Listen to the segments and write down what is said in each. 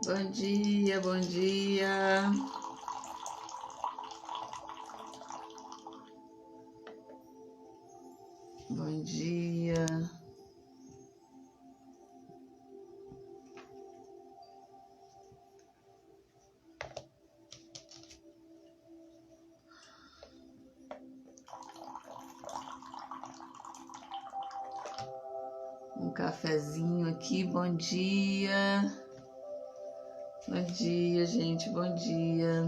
Bom dia, bom dia. Bom dia. Um cafezinho aqui, bom dia. Bom dia, gente, bom dia.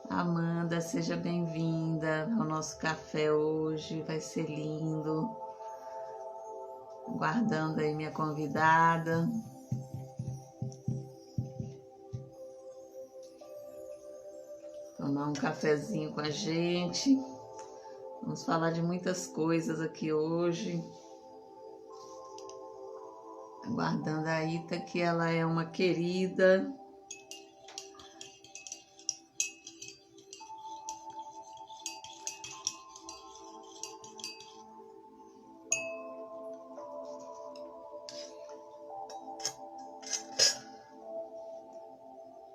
Amanda, seja bem-vinda ao nosso café hoje, vai ser lindo. Aguardando aí minha convidada. Tomar um cafezinho com a gente. Vamos falar de muitas coisas aqui hoje. Aguardando a Ita, que ela é uma querida.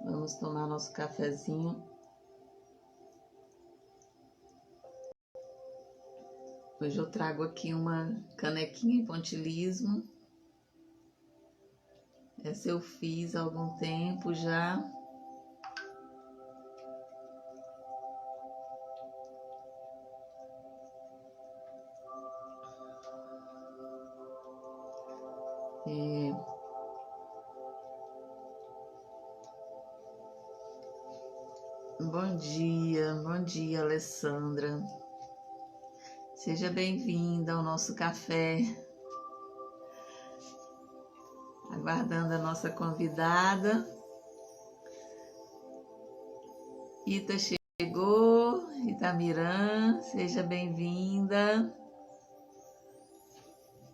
Vamos tomar nosso cafezinho. Hoje eu trago aqui uma canequinha em pontilhismo. Essa eu fiz há algum tempo já. Bom dia, Alessandra. Seja bem-vinda ao nosso café. Aguardando a nossa convidada. Ita chegou, Itamiran, seja bem-vinda.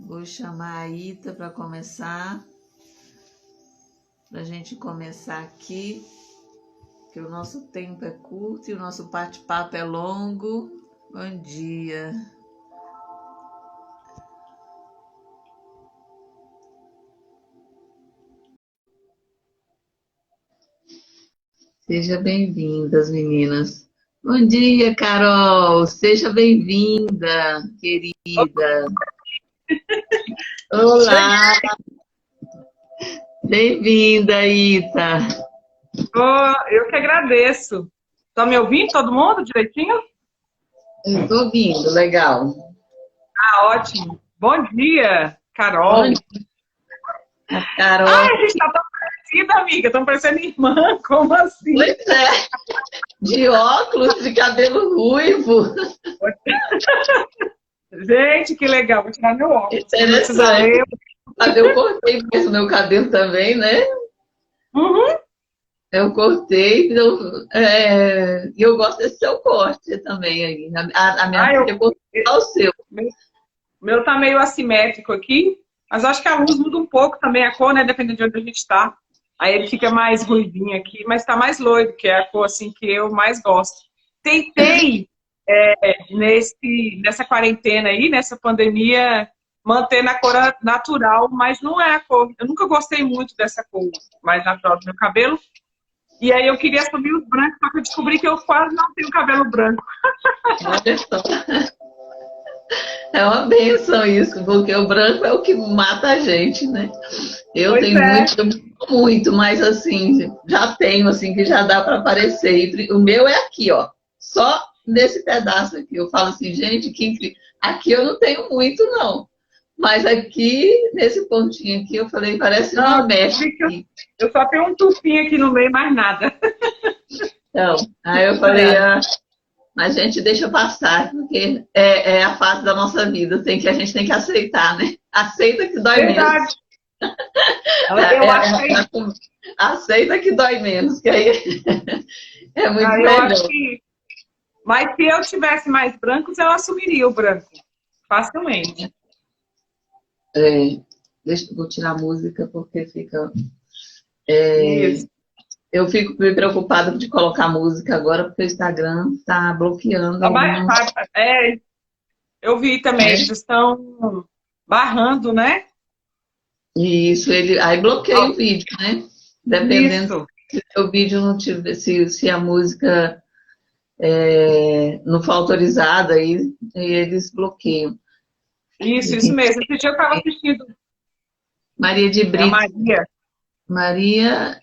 Vou chamar a Ita para começar, para a gente começar aqui, que o nosso tempo é curto e o nosso bate-papo é longo. Bom dia. Seja bem-vindas, meninas. Bom dia, Carol. Seja bem-vinda, querida. Olá. Bem-vinda, Ita. Eu que agradeço. Tá me ouvindo todo mundo direitinho? Estou ouvindo, legal. Ah, ótimo. Bom dia, Carol. Bom dia, Carol. Ai, a gente tá tão parecida, amiga. Estamos parecendo irmã. Como assim? Pois é. De óculos, de cabelo ruivo. Gente, que legal. Vou tirar meu óculos. Interessante. Eu cortei mais o meu cabelo também, né? Uhum. Eu cortei, e eu gosto desse seu corte também aí. A minha filha cortou o seu. Meu tá meio assimétrico aqui, mas acho que a luz muda um pouco também a cor, né? Dependendo de onde a gente tá. Aí ele fica mais ruivinho aqui, mas tá mais loiro, que é a cor assim que eu mais gosto. Tentei nessa quarentena aí, nessa pandemia, manter na cor natural, mas não é a cor. Eu nunca gostei muito dessa cor mais natural do meu cabelo. E aí eu queria assumir os brancos, só que eu descobri que eu quase não tenho cabelo branco. Olha só. É uma bênção isso, porque o branco é o que mata a gente, né? Eu Pois tenho é. muito, mas assim, já tenho, assim, que já dá para aparecer. O meu é aqui, ó. Só nesse pedaço aqui. Eu falo assim, gente, aqui eu não tenho muito, não. Mas aqui, nesse pontinho aqui, eu falei, parece uma mecha. Eu só tenho um tufinho aqui no meio, mais nada. Então, aí eu falei, mas a gente deixa passar, porque é a fase da nossa vida, a gente tem que aceitar, né? Aceita que dói menos. Eu aceito. Aceita que dói menos, que aí é muito melhor. Mas se eu tivesse mais brancos, eu assumiria o branco. Facilmente. Vou tirar a música, porque fica... Isso. Eu fico preocupada de colocar música agora, porque o Instagram está bloqueando. Eu vi também, eles estão barrando, né? Isso, aí bloqueia o vídeo, né? Dependendo Isso, se o vídeo não tiver, se a música não for autorizada, aí eles bloqueiam. isso mesmo. Esse dia eu estava assistindo, Maria de é a Brito. Maria. Maria,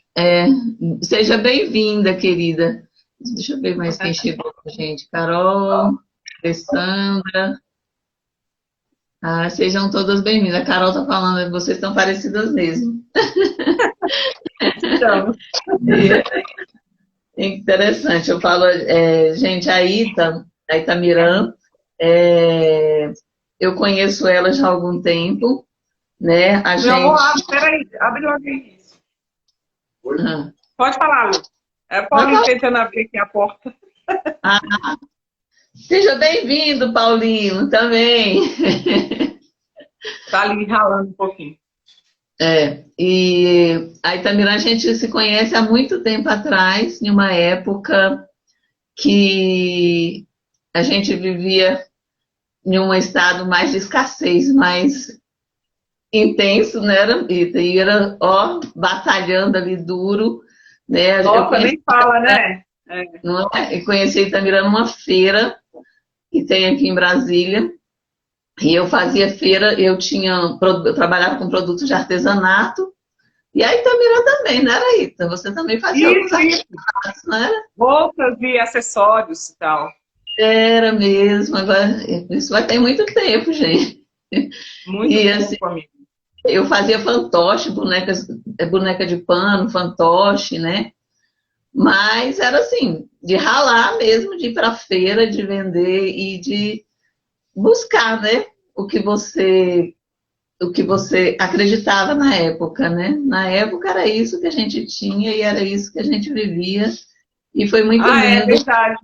seja bem-vinda, querida. Deixa eu ver mais quem chegou com a gente. Carol, Alessandra. Ah, sejam todas bem-vindas. A Carol está falando, vocês estão parecidas mesmo. Então, É interessante. Eu falo, gente, a Itamiran, eu conheço ela já há algum tempo, né? A meu amor, gente. peraí, abre logo isso. Ah, Pode falar, Lu. É a vai Paulinho tentando abrir aqui a porta. seja bem-vindo, Paulinho, também. Tá ali ralando um pouquinho. E a Itamira a gente se conhece há muito tempo atrás, em uma época que a gente vivia em um estado mais de escassez, mais intenso, né? E era, ó, batalhando ali duro, né? Eu Nossa, conheci, nem fala, né? É. eu conheci a Itamira numa feira que tem aqui em Brasília, e eu fazia feira, eu trabalhava com produtos de artesanato, e a Itamira também, não era, Ita? Você também fazia alguns Isso. artesanatos, não era? Roupas e acessórios e tal. Era mesmo, agora, isso vai ter muito tempo, gente. Muito E assim, tempo, amigo. eu fazia fantoche, boneca de pano, fantoche, né? Mas era assim, de ralar mesmo, de ir para feira, de vender e de buscar, né? O que você, o que você acreditava na época, né? Na época era isso que a gente tinha e era isso que a gente vivia. E foi muito Ah, é lindo, verdade.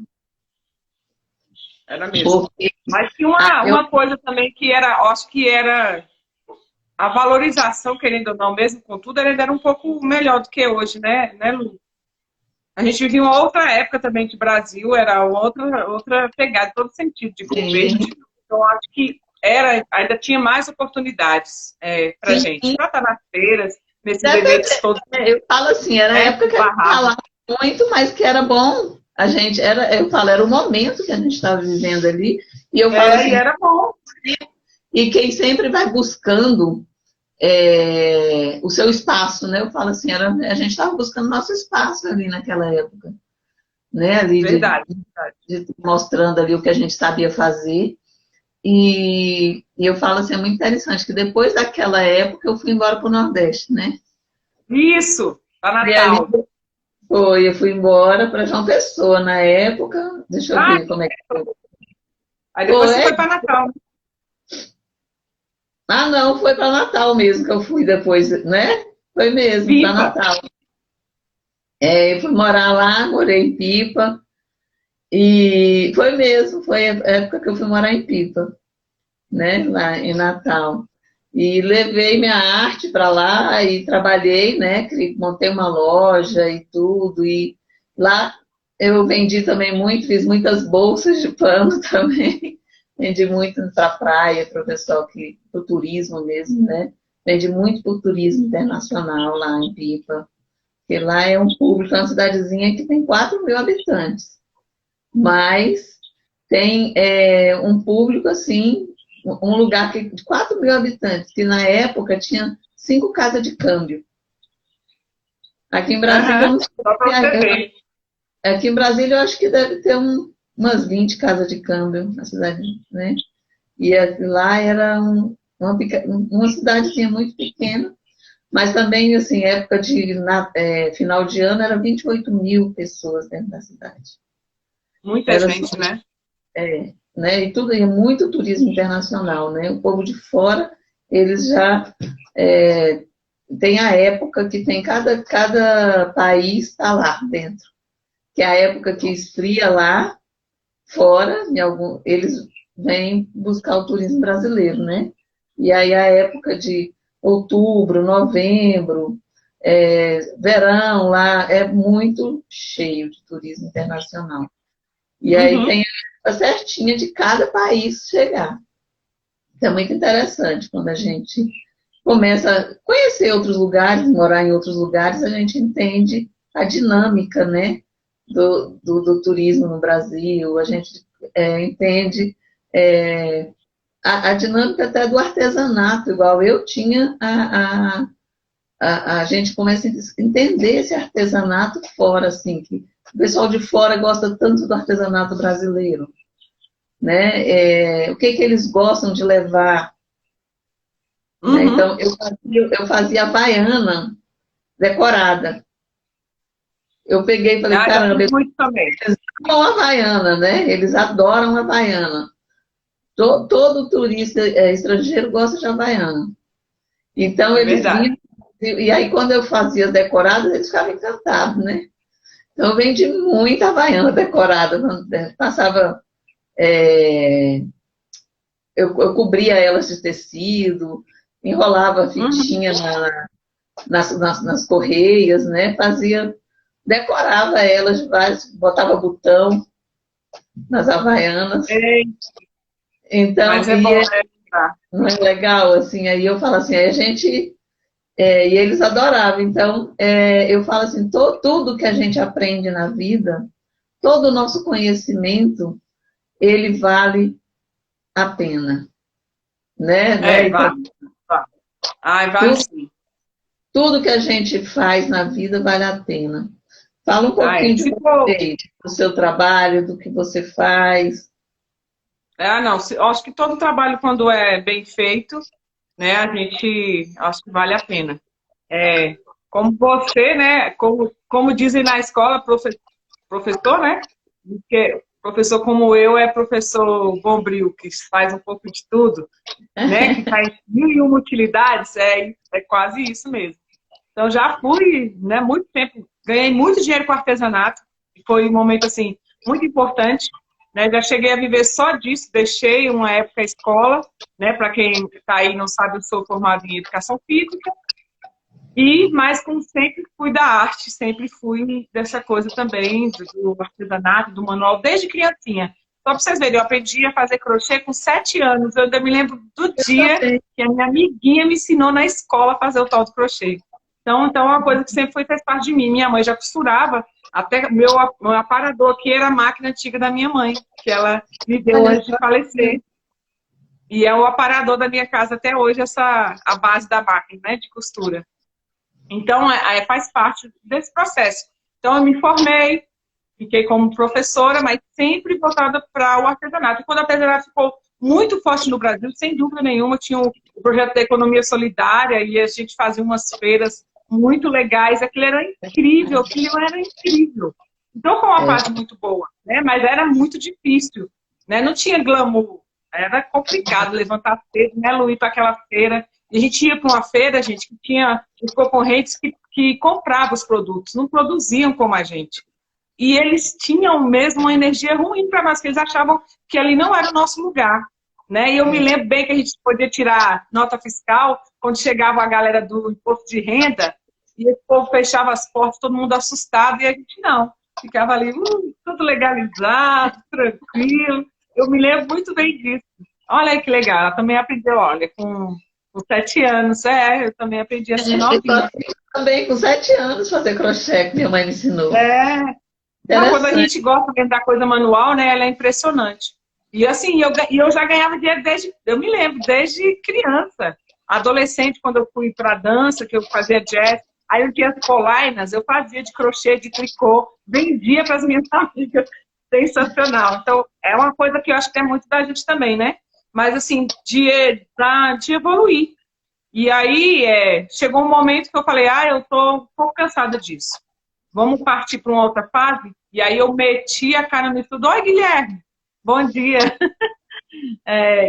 Era mesmo. porque Mas tinha eu, uma coisa também que era, acho que era a valorização, querendo ou não, mesmo com tudo, ela ainda era um pouco melhor do que hoje, né, Lu? A gente vivia uma outra época também de Brasil, era outra pegada, todo sentido de governo, sim, de tudo. Então, acho que ainda tinha mais oportunidades para gente, sim, para estar nas feiras, nesses eventos depende, todos, eu falo assim, era a né, época que a gente barrados. falava muito, mas que era bom. Eu falo, era o momento que a gente estava vivendo ali. E eu falo E assim, era bom. e quem sempre vai buscando o seu espaço, né? Eu falo assim, a gente estava buscando nosso espaço ali naquela época, né? Ali Verdade, verdade. de mostrando ali o que a gente sabia fazer. E eu falo assim, é muito interessante que depois daquela época eu fui embora para o Nordeste, né? Isso, para E ali Natal. eu fui embora para João Pessoa na época. Deixa eu Ah, ver como é que foi. aí depois você Foi? foi para Natal, né? Ah, não, foi para Natal mesmo que eu fui depois, né? Foi mesmo, para Pipa. Natal. Eu fui morar lá, morei em Pipa. E foi mesmo, foi a época que eu fui morar em Pipa, né? Lá em Natal. E levei minha arte para lá e trabalhei, né? Montei uma loja e tudo. E lá eu vendi também muito, fiz muitas bolsas de pano também. Vendi muito para a praia, para o pessoal para o turismo mesmo, né? Vendi muito para o turismo internacional lá em Pipa. Porque lá é um público, é uma cidadezinha que tem 4.000 habitantes. Mas tem um público assim, um lugar de 4.000 habitantes, que na época tinha 5 casas de câmbio. Aqui em Brasília, eu Aham, não sei só para você ver. aqui em Brasília eu acho que deve ter umas 20 casas de câmbio na cidade, né? E lá era uma cidadezinha muito pequena, mas também, assim, época de final de ano, era 28.000 pessoas dentro da cidade. Muita Era só gente, né? né? E tudo é muito turismo internacional, né? O povo de fora, eles já tem a época que tem cada país está lá dentro, que é a época que esfria lá fora, eles vêm buscar o turismo brasileiro, né? E aí a época de outubro, novembro, verão lá é muito cheio de turismo internacional. E aí Uhum. tem a certinha de cada país chegar. Então, é muito interessante quando a gente começa a conhecer outros lugares, morar em outros lugares, a gente entende a dinâmica, né, do turismo no Brasil, a gente entende a dinâmica até do artesanato, igual eu tinha, a gente começa a entender esse artesanato fora, assim, que o pessoal de fora gosta tanto do artesanato brasileiro, né? O que eles gostam de levar. Né? Então, eu fazia havaiana decorada. Eu peguei e falei, caramba, eles amam havaiana, né? Eles adoram havaiana. Todo turista estrangeiro gosta de havaiana. Então, eles vinham, e aí quando eu fazia as decoradas, eles ficavam encantados, né? Então, eu vendi muita havaiana decorada. Passava... eu cobria elas de tecido, enrolava fitinha nas correias, né? Decorava elas de vários, botava botão nas havaianas. Então, mas é bom, não é legal, assim, aí eu falo assim, a gente, e eles adoravam, então, eu falo assim, tudo que a gente aprende na vida, todo o nosso conhecimento, ele vale a pena, né? Vale. Vale sim. Tudo que a gente faz na vida vale a pena. Fala um pouquinho de você, do seu trabalho, do que você faz. Não, acho que todo trabalho, quando é bem feito, né, a gente, acho que vale a pena. Como você, né, como dizem na escola, professor, né, porque professor como eu é professor bombril, que faz um pouco de tudo, né, que faz 1001 utilidades, é quase isso mesmo. Então, já fui, né, muito tempo, ganhei muito dinheiro com artesanato, foi um momento, assim, muito importante, né, já cheguei a viver só disso, deixei uma época a escola, né, para quem está aí e não sabe, eu sou formada em educação física, mas como sempre fui da arte, sempre fui dessa coisa também, do artesanato, do manual, desde criancinha. Só para vocês verem, eu aprendi a fazer crochê com 7 anos, eu ainda me lembro do dia que a minha amiguinha me ensinou na escola a fazer o tal do crochê. Então é uma coisa que sempre fez parte de mim. Minha mãe já costurava, até meu aparador aqui era a máquina antiga da minha mãe, que ela me deu antes de falecer. E é o aparador da minha casa até hoje, a base da máquina, né, de costura. Então, faz parte desse processo. Então, eu me formei, fiquei como professora, mas sempre voltada para o artesanato. E quando o artesanato ficou muito forte no Brasil, sem dúvida nenhuma, tinha o projeto da economia solidária e a gente fazia umas feiras muito legais. Aquilo era incrível. Então, foi uma fase muito boa, né? Mas era muito difícil, né? Não tinha glamour. Era complicado levantar cedo, né, Lu, ir para aquela feira. E a gente ia para uma feira, gente, que tinha os concorrentes que compravam os produtos, não produziam como a gente. E eles tinham mesmo uma energia ruim para nós, que eles achavam que ali não era o nosso lugar. Né? E eu me lembro bem que a gente podia tirar nota fiscal quando chegava a galera do imposto de renda e o povo fechava as portas, todo mundo assustado, e a gente não. Ficava ali, tudo legalizado, tranquilo. Eu me lembro muito bem disso. Olha aí que legal, ela também aprendeu, olha, com 7 anos, eu também aprendi assim novinha. Eu também com 7 anos fazer crochê, que minha mãe me ensinou. Então, quando a gente gosta mesmo da coisa manual, né, ela é impressionante. E assim, eu já ganhava dinheiro eu me lembro, desde criança. Adolescente, quando eu fui para dança, que eu fazia jazz, aí eu tinha as polainas, eu fazia de crochê, de tricô, vendia para as minhas amigas. Sensacional. Então, é uma coisa que eu acho que é muito da gente também, né? Mas, assim, de evoluir. E aí, chegou um momento que eu falei, eu tô um pouco cansada disso. Vamos partir para uma outra fase? E aí eu meti a cara no estudo. Oi, Guilherme! Bom dia!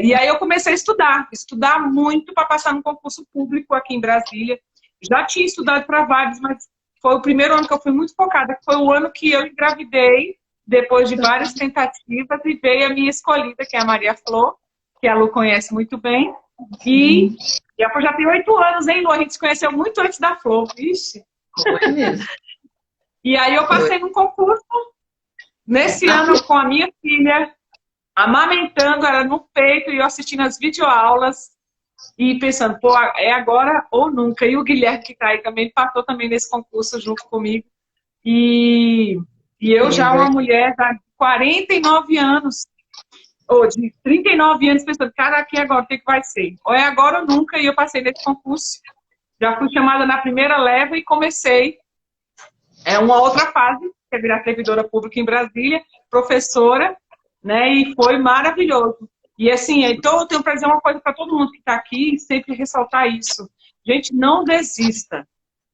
E aí eu comecei a estudar muito para passar no concurso público aqui em Brasília. Já tinha estudado para vários, mas foi o primeiro ano que eu fui muito focada, que foi o ano que eu engravidei, depois de várias tentativas, e veio a minha escolhida, que é a Maria Flor, que a Lu conhece muito bem. E eu já tenho 8 anos, hein, Lu? A gente se conheceu muito antes da Flor, vixe. Foi mesmo. E aí eu passei num concurso, nesse ano, com a minha filha, amamentando ela no peito e eu assistindo as videoaulas. e pensando, pô, é agora ou nunca. E o Guilherme, que está aí também, passou também nesse concurso junto comigo. E, e eu já uma mulher de 49 anos, ou de 39 anos, pensando, cara, aqui agora, o que vai ser? Ou é agora ou nunca, e eu passei nesse concurso. Já fui chamada na primeira leva e comecei uma outra fase, que é virar servidora pública em Brasília, professora, né? E foi maravilhoso. E assim, então eu tenho para dizer uma coisa para todo mundo que está aqui, sempre ressaltar isso. Gente, não desista.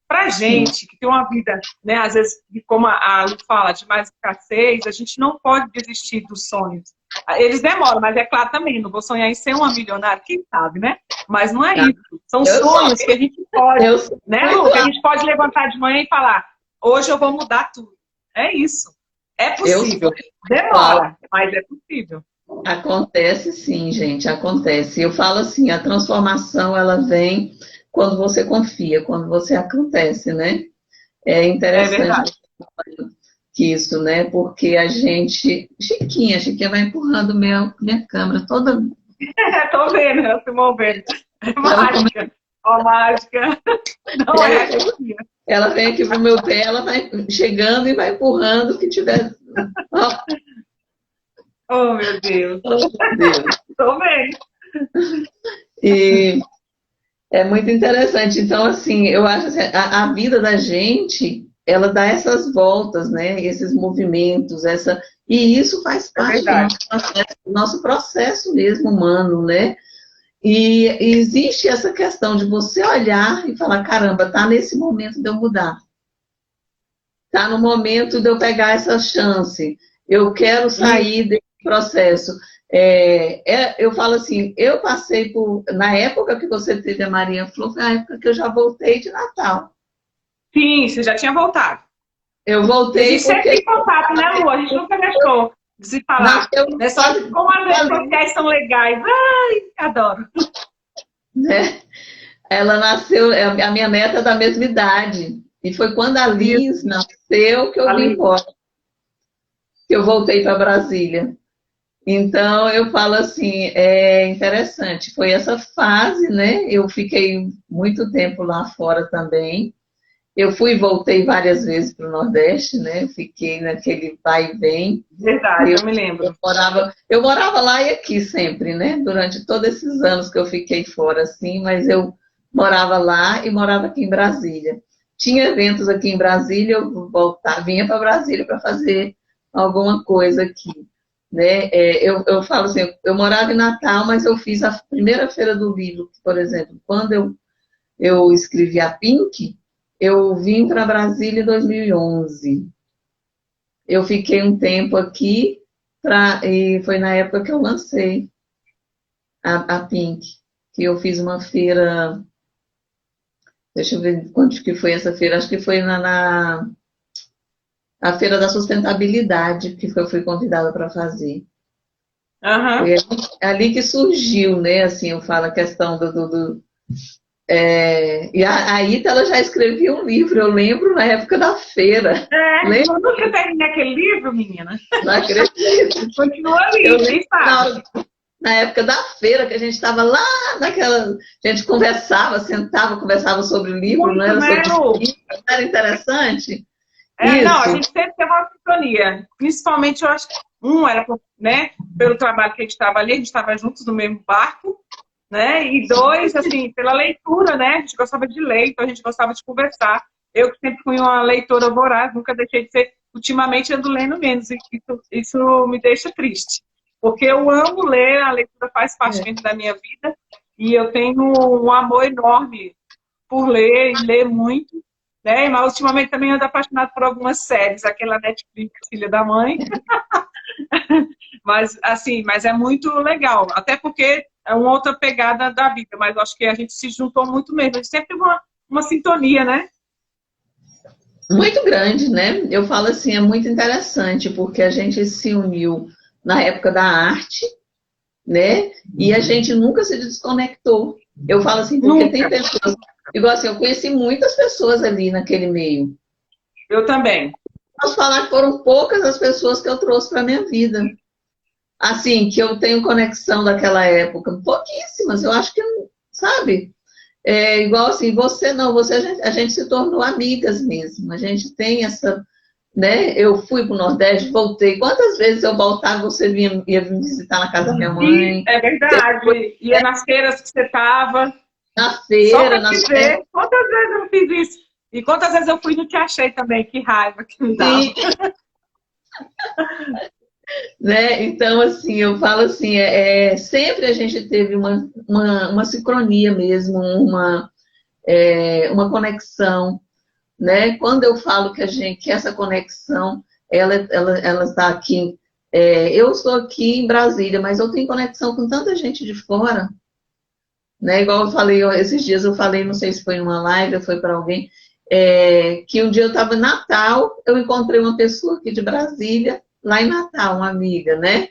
Para gente que tem uma vida, né, às vezes, como a Lu fala, de mais escassez, a gente não pode desistir dos sonhos. Eles demoram, mas é claro também, não vou sonhar em ser uma milionária, quem sabe, né? Mas não é isso. São sonhos que a gente pode, né, Lu? Que a gente pode levantar de manhã e falar, hoje eu vou mudar tudo. É isso. É possível. Demora, mas é possível. Acontece sim, gente, acontece. Eu falo assim, a transformação, ela vem quando você confia, quando você acontece, né? É interessante que isso, né? Porque a gente... Chiquinha vai empurrando minha câmera toda... Tô vendo, ela se movendo. É mágica. Ó, mágica. Não é, Chiquinha. Ela vem aqui pro meu pé, ela vai chegando e vai empurrando o que tiver... Oh, meu Deus. Oh, meu Deus. Tô vendo. E é muito interessante. Então, assim, eu acho assim, a vida da gente, ela dá essas voltas, né? Esses movimentos, e isso faz parte do nosso processo mesmo humano, né? E existe essa questão de você olhar e falar, caramba, tá nesse momento de eu mudar. Tá no momento de eu pegar essa chance. Eu quero sair desse processo. Eu falo assim, eu passei por... Na época que você teve a Maria Flor, foi a época que eu já voltei de Natal. Sim, você já tinha voltado. Eu voltei. A gente sempre tem contato, né, Lu? A gente nunca deixou de se falar. É só como as redes sociais são legais. Ai, adoro. Né? Ela nasceu, a minha neta é da mesma idade. E foi quando a Liz nasceu que eu vim embora. Que eu voltei para Brasília. Então, eu falo assim, é interessante. Foi essa fase, né? Eu fiquei muito tempo lá fora também. Eu fui e voltei várias vezes para o Nordeste, né? Eu fiquei naquele vai e vem. Verdade, eu me lembro. Eu morava lá e aqui sempre, né? Durante todos esses anos que eu fiquei fora, assim, mas eu morava lá e morava aqui em Brasília. Tinha eventos aqui em Brasília, eu vinha para Brasília para fazer alguma coisa aqui. Né? Eu falo assim, eu morava em Natal, mas eu fiz a primeira feira do livro, por exemplo. Quando eu escrevi a Pink, eu vim para Brasília em 2011. Eu fiquei um tempo aqui, e foi na época que eu lancei a Pink, que eu fiz uma feira... Deixa eu ver quanto que foi essa feira. Acho que foi a Feira da Sustentabilidade, que eu fui convidada para fazer. Uhum. Foi ali que surgiu, né? Assim, eu falo a questão e a Ita, ela já escrevia um livro, eu lembro, na época da feira. Eu nunca terminei aquele livro, menina. Não acredito. Continua ali, quem sabe? Na época da feira, que a gente estava lá naquela... A gente conversava sobre o livro, muito, não era né, sobre o livro, era interessante. Não, a gente sempre teve uma sintonia. Principalmente, eu acho que era, né, pelo trabalho que a gente estava ali, a gente estava juntos no mesmo barco, né? E dois, assim, pela leitura, né? A gente gostava de ler, então a gente gostava de conversar. Eu que sempre fui uma leitora voraz, nunca deixei de ser. Ultimamente ando lendo menos, e isso me deixa triste. Porque eu amo ler, a leitura faz parte da minha vida, e eu tenho um amor enorme por ler, e ler muito. Né? Mas ultimamente também ando apaixonado por algumas séries, aquela Netflix, Filha da Mãe. Mas é muito legal, até porque é uma outra pegada da vida, mas acho que a gente se juntou muito mesmo, a gente sempre teve uma sintonia, né? Muito grande, né? Eu falo assim, é muito interessante, porque a gente se uniu na época da arte, né? E a gente nunca se desconectou. Eu falo assim, porque tem pessoas... Igual assim, eu conheci muitas pessoas ali naquele meio. Eu também. Posso falar que foram poucas as pessoas que eu trouxe para a minha vida. Assim, que eu tenho conexão daquela época. Pouquíssimas. Eu acho que sabe? É igual assim, você não, você a gente se tornou amigas mesmo. A gente tem essa, né? Eu fui para o Nordeste, voltei. Quantas vezes eu voltava, você ia me visitar na casa da minha Sim, mãe? é verdade. Ia nas feiras que você estava, Na só feira, para te nas festas. ver. Quantas vezes eu fiz isso? E quantas vezes eu fui e não te achei também? Que raiva que me dava. Sim, né? Então, assim, eu falo assim, sempre a gente teve uma sincronia mesmo, uma conexão, né? Quando eu falo que essa conexão, ela está aqui, eu estou aqui em Brasília, mas eu tenho conexão com tanta gente de fora, né? Igual eu falei, esses dias eu falei, não sei se foi numa live ou foi para alguém, que um dia eu estava em Natal, eu encontrei uma pessoa aqui de Brasília, lá em Natal, uma amiga, né?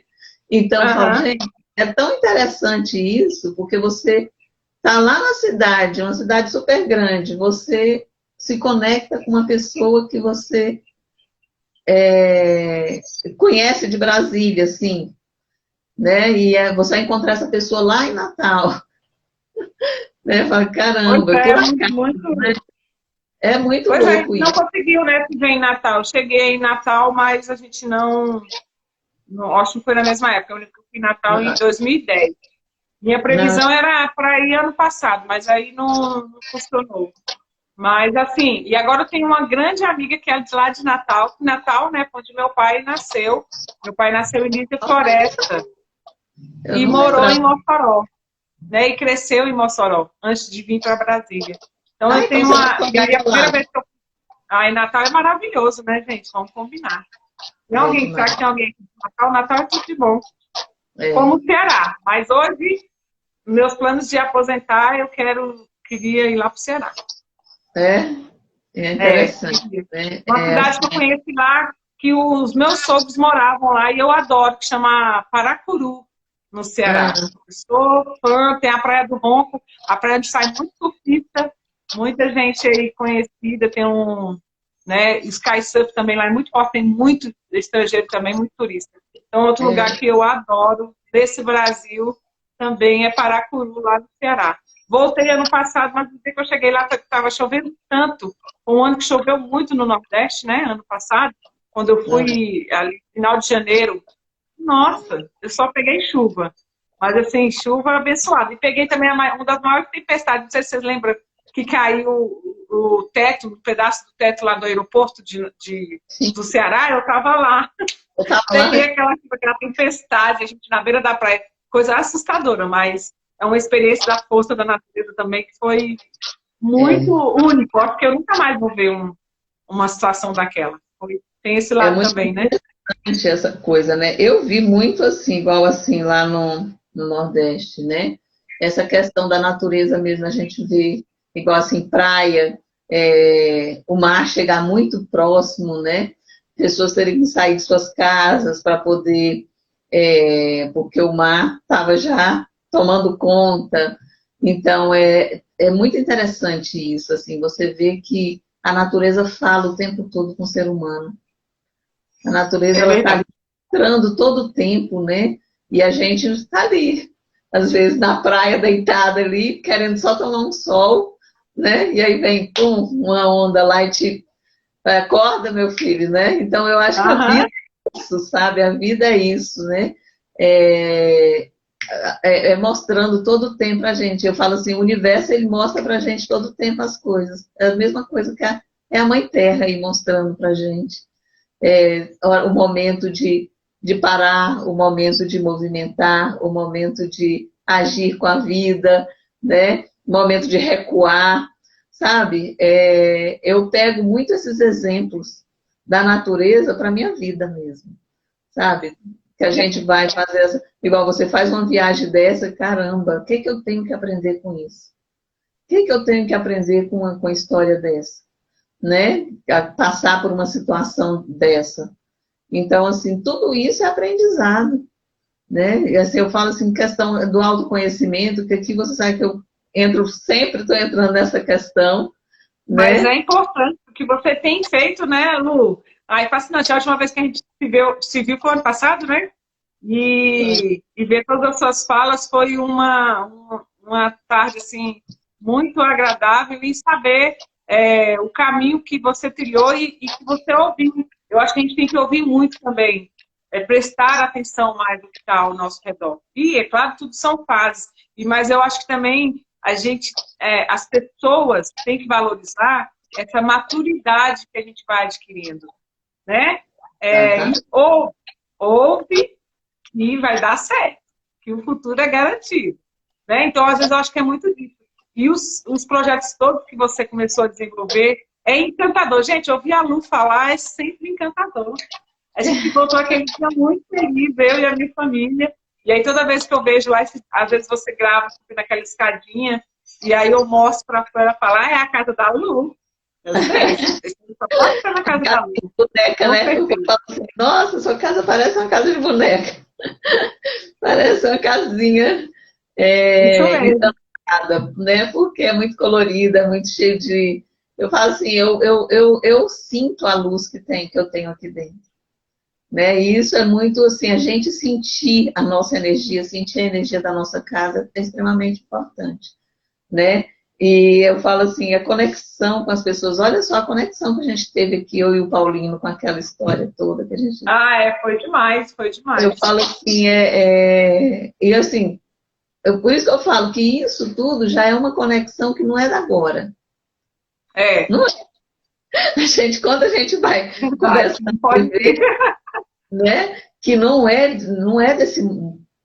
Então eu falo, Aham. gente, é tão interessante isso, porque você está lá na cidade, uma cidade super grande, você se conecta com uma pessoa que você conhece de Brasília, assim, né? E você vai encontrar essa pessoa lá em Natal, né? Fala, Pois caramba, por é, muito, acaso, né? muito. É muito Pois é, a louco gente não isso. conseguiu, né, se ver em Natal. Cheguei em Natal, mas a gente não, acho que foi na mesma época. Eu fui em Natal em 2010. Minha Não, previsão era para ir ano passado, mas aí não funcionou. Mas assim, e agora eu tenho uma grande amiga que é de lá de Natal, né, onde meu pai nasceu. Meu pai nasceu em Lídia Floresta eu e não morou lembrava. em Mossoró, né, e cresceu em Mossoró antes de vir para Brasília. Então Ah, eu então tenho você tem uma, e aí família a lá. primeira vez que eu, aí Natal é maravilhoso, né, gente? Vamos combinar. Tem É alguém, será demais. que tem alguém aqui de Natal? Natal é tudo de bom. Como É, o Ceará. Mas hoje, meus planos de aposentar, queria ir lá para o Ceará. é, é interessante, Queria. né? Uma cidade que eu conheci lá, que os meus sogros moravam lá e eu adoro, que chama Paracuru, no Ah, Ceará. Eu sou fã, tem a Praia do Ronco, a praia onde sai muito surfista, muita gente aí conhecida, tem né, Sky Surf também lá é muito forte, tem muito estrangeiro também, muito turista. Então, outro lugar que eu adoro desse Brasil também é Paracuru, lá no Ceará. Voltei ano passado, mas no dia que eu cheguei lá estava chovendo tanto. Um ano que choveu muito no Nordeste, né? Ano passado, quando eu fui ali, final de janeiro. Nossa, eu só peguei chuva. Mas assim, chuva abençoada. E peguei também uma das maiores tempestades, não sei se vocês lembram, que caiu o teto, um pedaço do teto lá do aeroporto sim, do Ceará, eu estava lá. eu estava lá, Peguei aquela tempestade, a gente na beira da praia, coisa assustadora, mas é uma experiência da força da natureza também que foi muito é, único. Acho que eu nunca mais vou ver uma situação daquela. Tem esse é lado muito também, né? interessante essa coisa, né? Eu vi muito assim, igual assim, lá no Nordeste, né? Essa questão da natureza mesmo, a gente vê, igual assim, praia, o mar chegar muito próximo, né? Pessoas terem que sair de suas casas para poder, porque o mar estava já tomando conta. Então, é muito interessante isso, assim, você vê que a natureza fala o tempo todo com o ser humano. A natureza, É ela está verdade. ali entrando todo o tempo, né? E a gente está ali, às vezes na praia, deitada ali, querendo só tomar um sol, né? E aí vem, pum, uma onda lá e te acorda, meu filho, né? Então, eu acho que a vida Aham. é isso, sabe? A vida é isso, né? É, mostrando todo o tempo a gente. Eu falo assim, o universo, ele mostra pra gente todo o tempo as coisas. É a mesma coisa que é a Mãe Terra aí mostrando pra gente o momento de parar, o momento de movimentar, o momento de agir com a vida, né? O momento de recuar, sabe? Eu pego muito esses exemplos da natureza para a minha vida mesmo, sabe? Que a gente vai fazer, igual você faz uma viagem dessa, caramba, o que que eu tenho que aprender com isso? O que que eu tenho que aprender com a história dessa? Né? A passar por uma situação dessa. Então, assim, tudo isso é aprendizado, né? E assim, eu falo assim, questão do autoconhecimento, que aqui você sabe que eu sempre estou entrando nessa questão, Mas né? é importante o que você tem feito, né, Lu? Aí, fascinante. A última vez que a gente se viu foi ano passado, né? E ver todas as suas falas foi uma tarde assim, muito agradável em saber o caminho que você trilhou e que você ouviu. Eu acho que a gente tem que ouvir muito também, prestar atenção mais no que está ao nosso redor. E, é claro, tudo são fases, mas eu acho que também as pessoas têm que valorizar essa maturidade que a gente vai adquirindo, né? Ouve e vai dar certo, que o futuro é garantido, né? Então, às vezes, eu acho que é muito disso. E os projetos todos que você começou a desenvolver é encantador. Gente, ouvir a Lu falar é sempre encantador. A gente voltou aquele dia muito feliz, eu e a minha família. E aí, toda vez que eu vejo lá, às vezes você grava naquela escadinha, e aí eu mostro para fora e falo, é a casa da Lu. Eu sei, só pode ser na casa da Lu. Boneca, né? Eu falo assim, nossa, sua casa parece uma casa de boneca. Parece uma casinha encantada, né? Porque é muito colorida, é muito cheio de... Eu falo assim, eu sinto a luz que eu tenho aqui dentro. Né? E isso é muito assim, a gente sentir a nossa energia, sentir a energia da nossa casa é extremamente importante, né? E eu falo assim, a conexão com as pessoas, olha só a conexão que a gente teve aqui, eu e o Paulino, com aquela história toda que a gente... foi demais, foi demais. Eu falo assim, e assim, por isso que eu falo que isso tudo já é uma conexão que não é da agora. Não é. Quando a gente vai conversando, né, que não é desse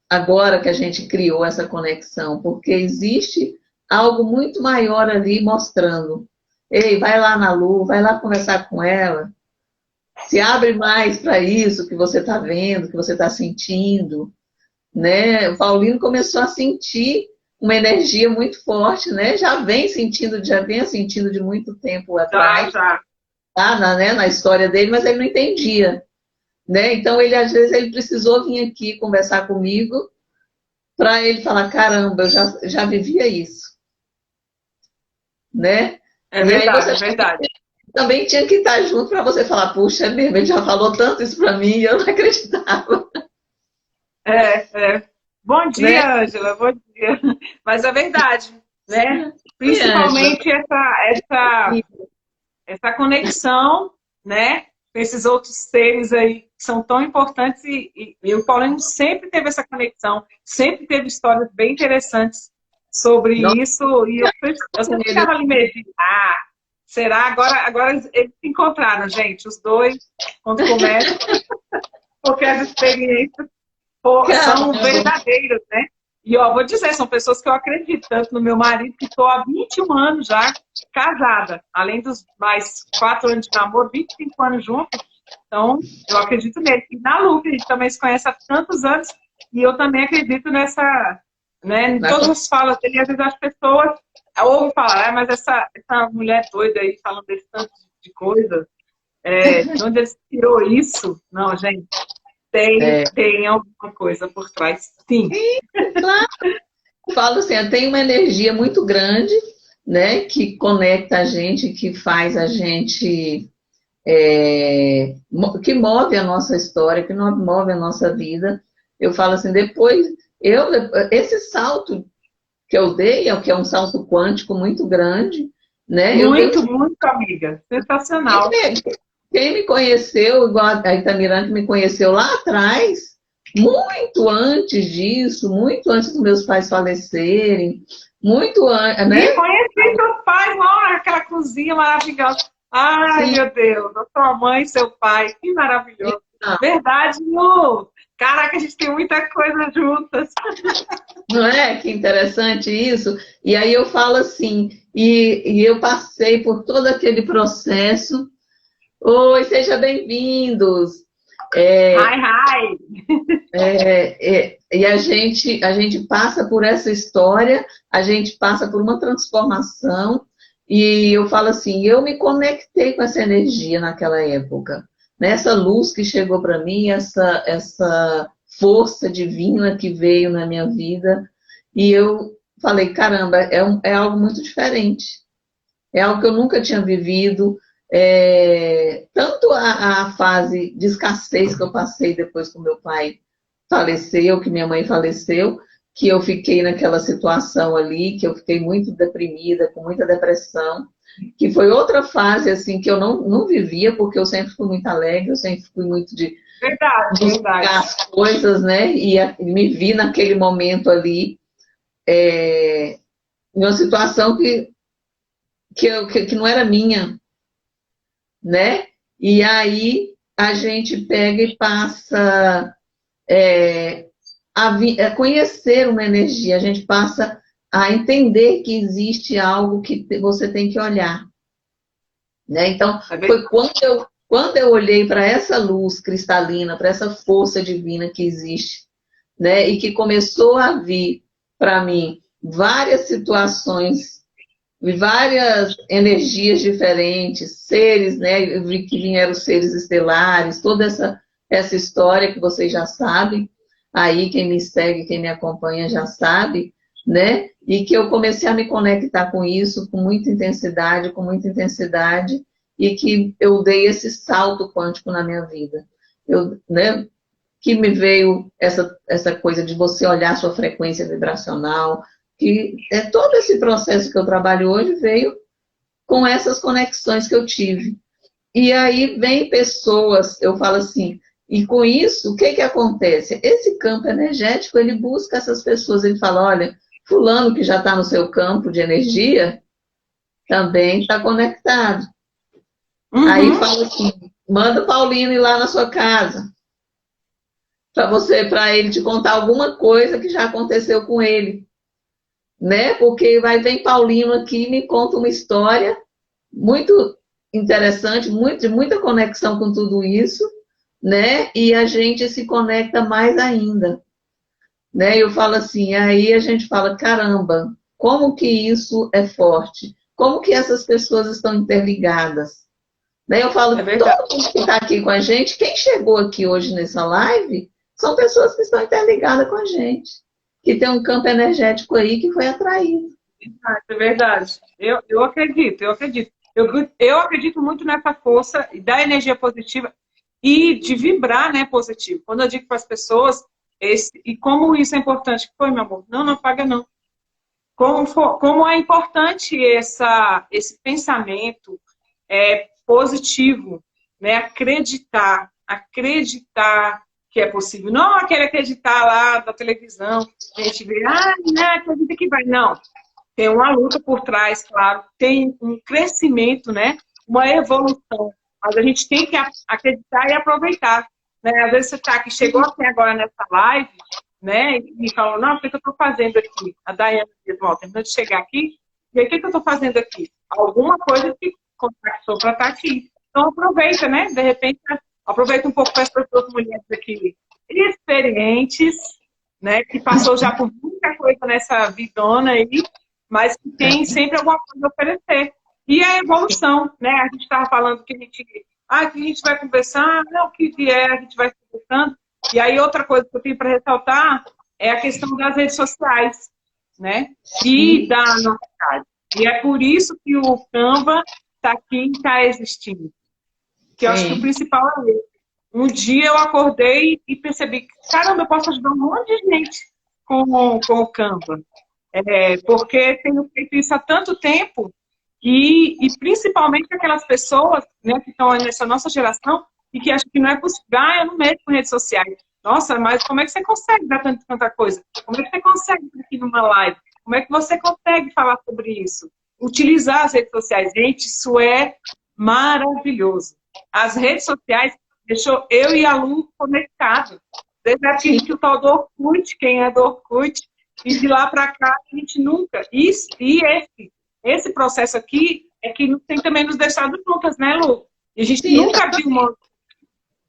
agora que a gente criou essa conexão, porque existe algo muito maior ali mostrando. Ei, vai lá na Lu, vai lá conversar com ela, se abre mais para isso que você está vendo, que você está sentindo, né? O Paulino começou a sentir uma energia muito forte, né? Já vinha sentindo de muito tempo atrás, na história dele, mas ele não entendia, né? Então às vezes ele precisou vir aqui conversar comigo para ele falar, caramba, eu já vivia isso, né? É verdade, é verdade. Também tinha que estar junto para você falar, puxa, mesmo, ele já falou tanto isso para mim e eu não acreditava. Bom dia, Ângela, bom dia. Mas é verdade, né? Principalmente essa conexão, né? Com esses outros seres aí que são tão importantes e o Paulino sempre teve essa conexão, sempre teve histórias bem interessantes sobre isso e eu sempre ficava ali meditando. Será? Agora eles se encontraram, gente, os dois, quando começam, porque as experiências são verdadeiras, né? E, vou dizer, são pessoas que eu acredito, tanto no meu marido, que estou há 21 anos já casada, além dos mais 4 anos de namoro, 25 anos juntos, então eu acredito nele. E na Lu, que a gente também se conhece há tantos anos, e eu também acredito nessa, né, em todas as falas dele, às vezes as pessoas ouvem falar, mas essa mulher doida aí, falando desse tanto de coisa, de onde ele tirou isso? Não, gente, tem alguma coisa por trás, sim. Claro. Falo assim, tem uma energia muito grande, né, que conecta a gente, que faz a gente, que move a nossa história, que move a nossa vida. Eu falo assim, esse salto que eu dei, que é um salto quântico muito grande, né? Muito, amiga. Sensacional. Quem me conheceu, igual a Itamirã que me conheceu lá atrás, muito antes disso, muito antes dos meus pais falecerem, muito antes, né? E conheci seus pais lá, aquela cozinha maravilhosa. Ai, sim. Meu Deus, a sua mãe e seu pai, que maravilhoso. Verdade, Lu. Caraca, a gente tem muita coisa juntas. Não é? Que interessante isso. E aí eu falo assim, e eu passei por todo aquele processo. Oi, sejam bem-vindos. Hi. E a gente passa por essa história, a gente passa por uma transformação, e eu falo assim, eu me conectei com essa energia naquela época. Nessa luz que chegou para mim, essa força divina que veio na minha vida, e eu falei, caramba, é algo muito diferente. É algo que eu nunca tinha vivido. Tanto a fase de escassez que eu passei depois que meu pai faleceu, que minha mãe faleceu, que eu fiquei naquela situação ali, que eu fiquei muito deprimida, com muita depressão, que foi outra fase, assim, que eu não vivia, porque eu sempre fui muito alegre, eu sempre fui muito de Verdade, buscar verdade. as coisas, né? E me vi naquele momento ali, em uma situação que não era minha, né? E aí a gente pega e passa a conhecer uma energia, a gente passa a entender que existe algo que você tem que olhar, né? Então, É foi verdade. quando eu olhei para essa luz cristalina, para essa força divina que existe, né? E que começou a vir para mim várias situações, várias energias diferentes, seres, né? Eu vi que vieram seres estelares, toda essa história que vocês já sabem, aí quem me segue, quem me acompanha já sabe, né? E que eu comecei a me conectar com isso com muita intensidade, e que eu dei esse salto quântico na minha vida. Né? Que me veio essa coisa de você olhar sua frequência vibracional, que todo esse processo que eu trabalho hoje veio com essas conexões que eu tive. E aí vem pessoas, eu falo assim, e com isso, o que que acontece? Esse campo energético, ele busca essas pessoas, ele fala, olha, fulano que já está no seu campo de energia, também está conectado. Aí Uhum. fala assim, manda o Paulino ir lá na sua casa, para ele te contar alguma coisa que já aconteceu com ele, né? Porque vem Paulino aqui e me conta uma história muito interessante, de muita conexão com tudo isso, né? E a gente se conecta mais ainda, né? Eu falo assim, aí a gente fala, caramba, como que isso é forte? Como que essas pessoas estão interligadas? Né? Eu É falo, verdade. todo mundo que está aqui com a gente, quem chegou aqui hoje nessa live, são pessoas que estão interligadas com a gente, que tem um campo energético aí que foi atraído. É verdade. Eu acredito, eu acredito. Eu acredito muito nessa força da energia positiva e de vibrar, né, positivo. Quando eu digo para as pessoas, e como isso é importante, foi, meu amor? Não, não apaga não. Como é importante esse pensamento positivo, né? Acreditar que é possível. Não aquele acreditar lá da televisão, a gente vê, né, acredita que vai. Não, tem uma luta por trás, claro, tem um crescimento, né? Uma evolução. Mas a gente tem que acreditar e aproveitar. Né? Às vezes você está aqui, chegou aqui agora nessa live, né? E falou, não, o que eu estou fazendo aqui? A Daiane diz, ó, terminou de chegar aqui, e aí o que eu estou fazendo aqui? Alguma coisa que contactou para estar aqui. Então aproveita, né? De repente, aproveita um pouco para as pessoas mulheres aqui experientes, né? Que passou já por muita coisa nessa vidona aí, mas que tem sempre alguma coisa a oferecer. E a evolução, né? A gente estava falando que que a gente vai conversar, não, o que vier, a gente vai conversando. E aí outra coisa que eu tenho para ressaltar é a questão das redes sociais, né? E da novidade. E é por isso que o Canva está aqui e está existindo. Que eu acho que o Sim, principal é esse. Um dia eu acordei e percebi que, caramba, eu posso ajudar um monte de gente com o Canva. Porque tenho feito isso há tanto tempo e principalmente aquelas pessoas, né, que estão nessa nossa geração e que acham que não é possível, eu não mexo com redes sociais. Nossa, mas como é que você consegue dar tanta coisa? Como é que você consegue estar aqui numa live? Como é que você consegue falar sobre isso? Utilizar as redes sociais. Gente, isso é maravilhoso. As redes sociais deixou eu e a Lu conectados. Desde a época que o tal do Orkut, quem é do Orkut, e de lá para cá, a gente nunca. Esse processo aqui é que tem também nos deixado juntas, né, Lu? E a gente sim, nunca abriu mão.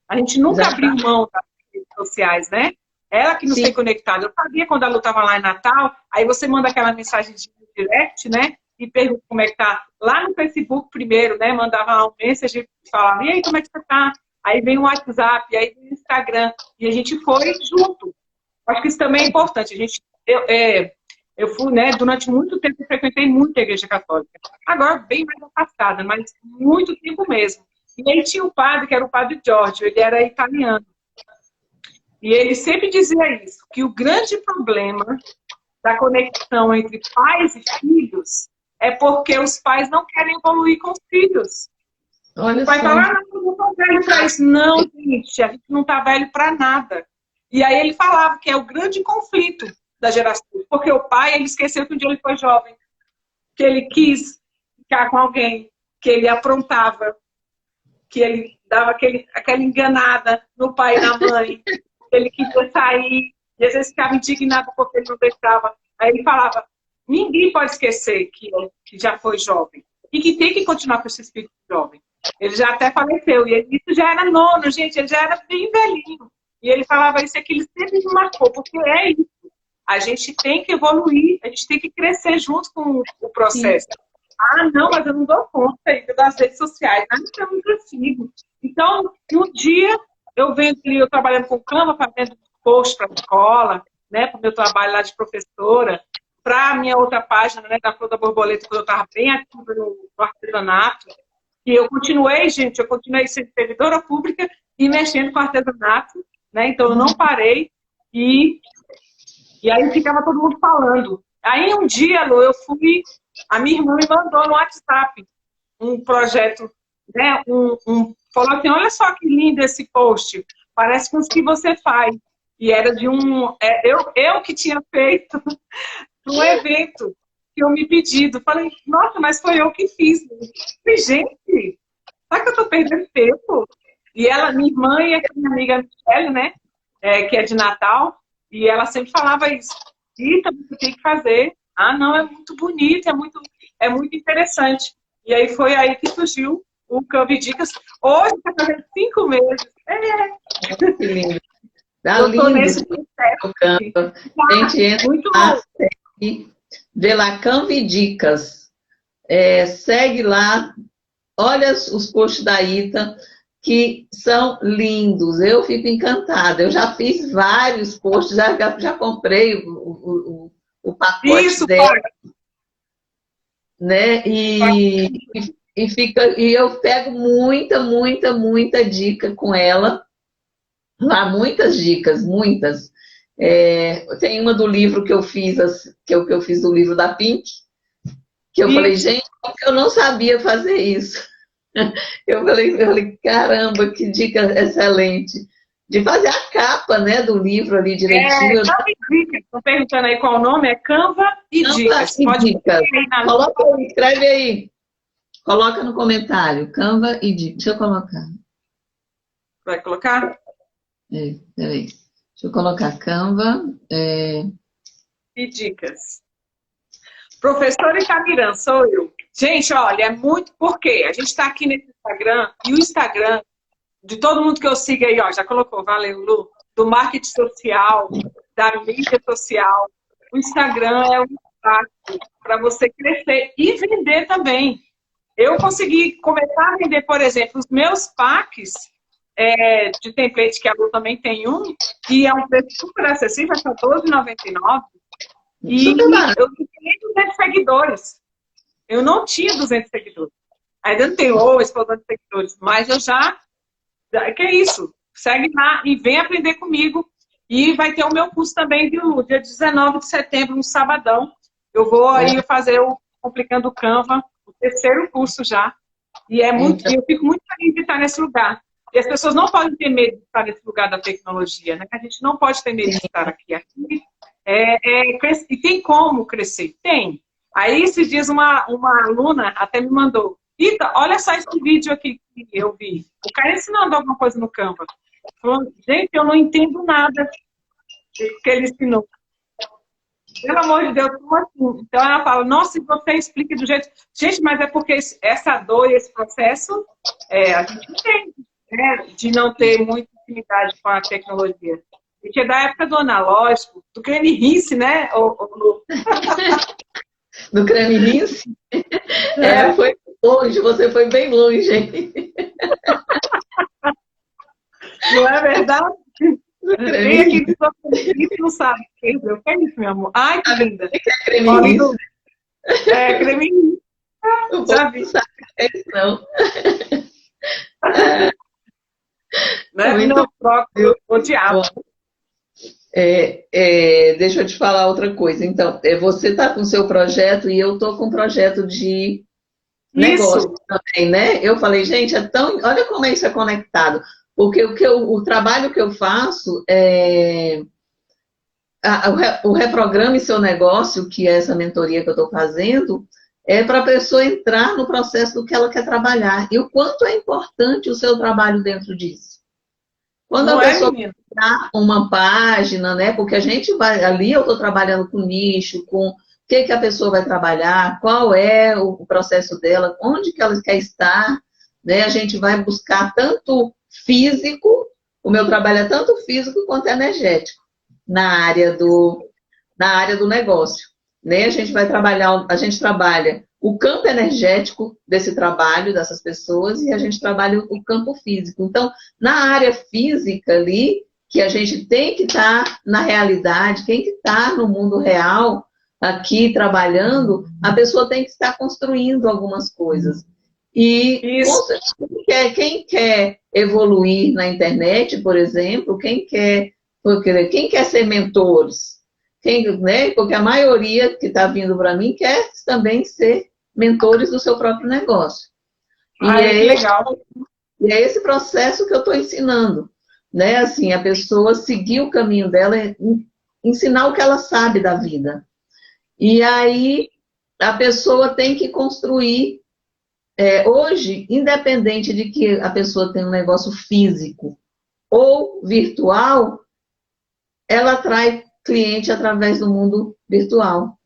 A gente nunca abriu exatamente. mão das redes sociais, né? Ela que nos tem Sim, conectado. Eu sabia quando a Lu estava lá em Natal, aí você manda aquela mensagem de direct, né? E pergunta como é que tá. Lá no Facebook primeiro, né? Mandava lá um message e falava, e aí, como é que você tá? Aí vem o WhatsApp, aí vem o Instagram. E a gente foi junto. Acho que isso também é importante. Eu fui, né, durante muito tempo, eu frequentei muito a Igreja Católica. Agora, bem mais afastada, mas muito tempo mesmo. E aí tinha um padre, que era o padre Giorgio, ele era italiano. E ele sempre dizia isso, que o grande problema da conexão entre pais e filhos é porque os pais não querem evoluir com os filhos. Olha O pai só. fala, ah, não, eu não tô velho para isso. Não, gente, a gente não tá velho para nada. E aí ele falava que é o grande conflito da geração. Porque o pai, ele esqueceu que um dia ele foi jovem, que ele quis ficar com alguém, que ele aprontava, que ele dava aquela enganada no pai e na mãe, que ele queria sair, e às vezes ficava indignado porque ele não deixava. Aí ele falava, ninguém pode esquecer que já foi jovem e que tem que continuar com esse espírito jovem. Ele já até faleceu, e isso já era nono, gente, ele já era bem velhinho. E ele falava isso, que ele sempre me marcou, porque é isso. A gente tem que evoluir, a gente tem que crescer junto com o processo. Sim. Ah, não, mas eu não dou conta ainda das redes sociais. Ah, então eu não consigo. Então, um dia, eu trabalhando com Canva, fazendo post para a escola, né, para o meu trabalho lá de professora, para a minha outra página, né, da Flor da Borboleta, quando eu estava bem ativa no artesanato. E eu continuei, gente, sendo servidora pública e mexendo com artesanato, né, então eu não parei. E aí ficava todo mundo falando. Aí um dia, Lu, a minha irmã me mandou no WhatsApp um projeto, né? Falou assim, olha só que lindo esse post, parece com os que você faz. E era de eu que tinha feito um evento que eu me pedido. Falei, nossa, mas foi eu que fiz. Falei, gente, será que eu tô perdendo tempo? E minha irmã e a minha amiga Michelle, né? Que é de Natal, e ela sempre falava isso. Rita, você tem que fazer. Ah, não, é muito bonito, é muito interessante. E aí foi aí que surgiu o Canva e Dicas. Hoje está fazendo 5 meses. Que lindo. Tá eu lindo tô nesse processo. Canva. Gente, entra muito lá, segue, vê lá, Canva e Dicas. Segue lá, olha os posts da Ita, que são lindos. Eu fico encantada. Eu já fiz vários posts, já comprei o pacote isso, dela. Né? E eu pego muita dica com ela. Lá, muitas dicas, muitas. Tem uma do livro que eu fiz, que eu fiz do livro da Pink, que eu falei, gente, eu não sabia fazer isso. Eu falei, caramba, que dica excelente. De fazer a capa, né, do livro ali direitinho. Canva e Dicas. Estão perguntando aí qual o nome? É Canva e Dicas. Pode Dicas. Coloca aí, escreve aí. Coloca no comentário. Canva e Dicas. Deixa eu colocar. Vai colocar? Peraí. Deixa eu colocar Canva. E Dicas. Professora Itamirã, sou eu. Gente, olha, é muito... Por quê? A gente está aqui nesse Instagram, e o Instagram, de todo mundo que eu sigo aí, ó, já colocou, valeu, Lu, do marketing social, da mídia social. O Instagram é um espaço para você crescer e vender também. Eu consegui começar a vender, por exemplo, os meus packs de template, que a Lu também tem um, que é um preço super acessível, é só R$12,99. E eu não tinha 200 seguidores. Eu não tinha 200 seguidores. Ainda não tenho explosão de seguidores, mas eu já... Que é isso? Segue lá e vem aprender comigo. E vai ter o meu curso também, viu? Dia 19 de setembro, no sabadão. Eu vou aí fazer o Complicando o Canva, o 3º curso já. E eu fico muito feliz de estar nesse lugar. E as pessoas não podem ter medo de estar nesse lugar da tecnologia, né? A gente não pode ter medo de estar aqui. E tem como crescer? Tem. Aí, esses dias, uma aluna até me mandou, Ita, olha só esse vídeo aqui que eu vi. O cara ensinando alguma coisa no Canva. Falou, gente, eu não entendo nada do que ele ensinou. Pelo amor de Deus, como assim? Então ela fala, nossa, se você explica do jeito... Gente, mas é porque essa dor e esse processo, a gente entende, né? De não ter muita intimidade com a tecnologia. Porque é da época do analógico, do creme rinse, né? Do creme rinse? Foi longe, você foi bem longe, hein? Não é verdade? Tem aqui que não sabe o que é isso, meu amor. Ai, que linda. Que é creme rinse? Creme rinse. O povo não sabe o que é isso, não. Não é muito próprio, odiava. Deixa eu te falar outra coisa. Então, você está com o seu projeto e eu estou com um projeto de negócio Isso. também, né? Eu falei, gente, olha como isso é conectado. Porque o trabalho que eu faço o Reprograme Seu Negócio, que é essa mentoria que eu estou fazendo, é para a pessoa entrar no processo do que ela quer trabalhar. E o quanto é importante o seu trabalho dentro disso. Quando a Não é, pessoa menina? criar uma página, né? Porque a gente vai ali, eu estou trabalhando com nicho, com o que a pessoa vai trabalhar, qual é o processo dela, onde que ela quer estar, né? A gente vai buscar tanto físico, o meu trabalho é tanto físico quanto energético na área do negócio, né? A gente trabalha o campo energético desse trabalho dessas pessoas e a gente trabalha o campo físico. Então, na área física ali, que a gente tem que estar na realidade, tem que estar no mundo real, aqui trabalhando, a pessoa tem que estar construindo algumas coisas. E Isso. quem quer evoluir na internet, por exemplo, quem quer ser mentores? Né? Porque a maioria que está vindo para mim quer também ser mentores do seu próprio negócio. Ai, que legal. E é esse processo que eu estou ensinando. Né? Assim, a pessoa seguir o caminho dela, ensinar o que ela sabe da vida. E aí a pessoa tem que construir. Hoje, independente de que a pessoa tenha um negócio físico ou virtual, ela atrai cliente através do mundo virtual,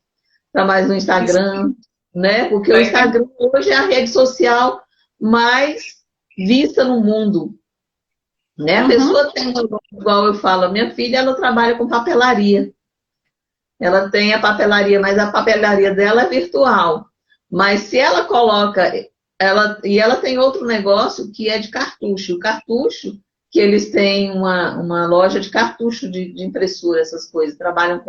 através do Instagram, né? Porque o Instagram hoje é a rede social mais vista no mundo, né? A pessoa tem, igual eu falo, minha filha, ela trabalha com papelaria. Ela tem a papelaria, mas a papelaria dela é virtual. Mas se ela coloca, ela tem outro negócio que é de cartucho. O cartucho, que eles têm uma loja de cartucho de impressora, essas coisas. Trabalham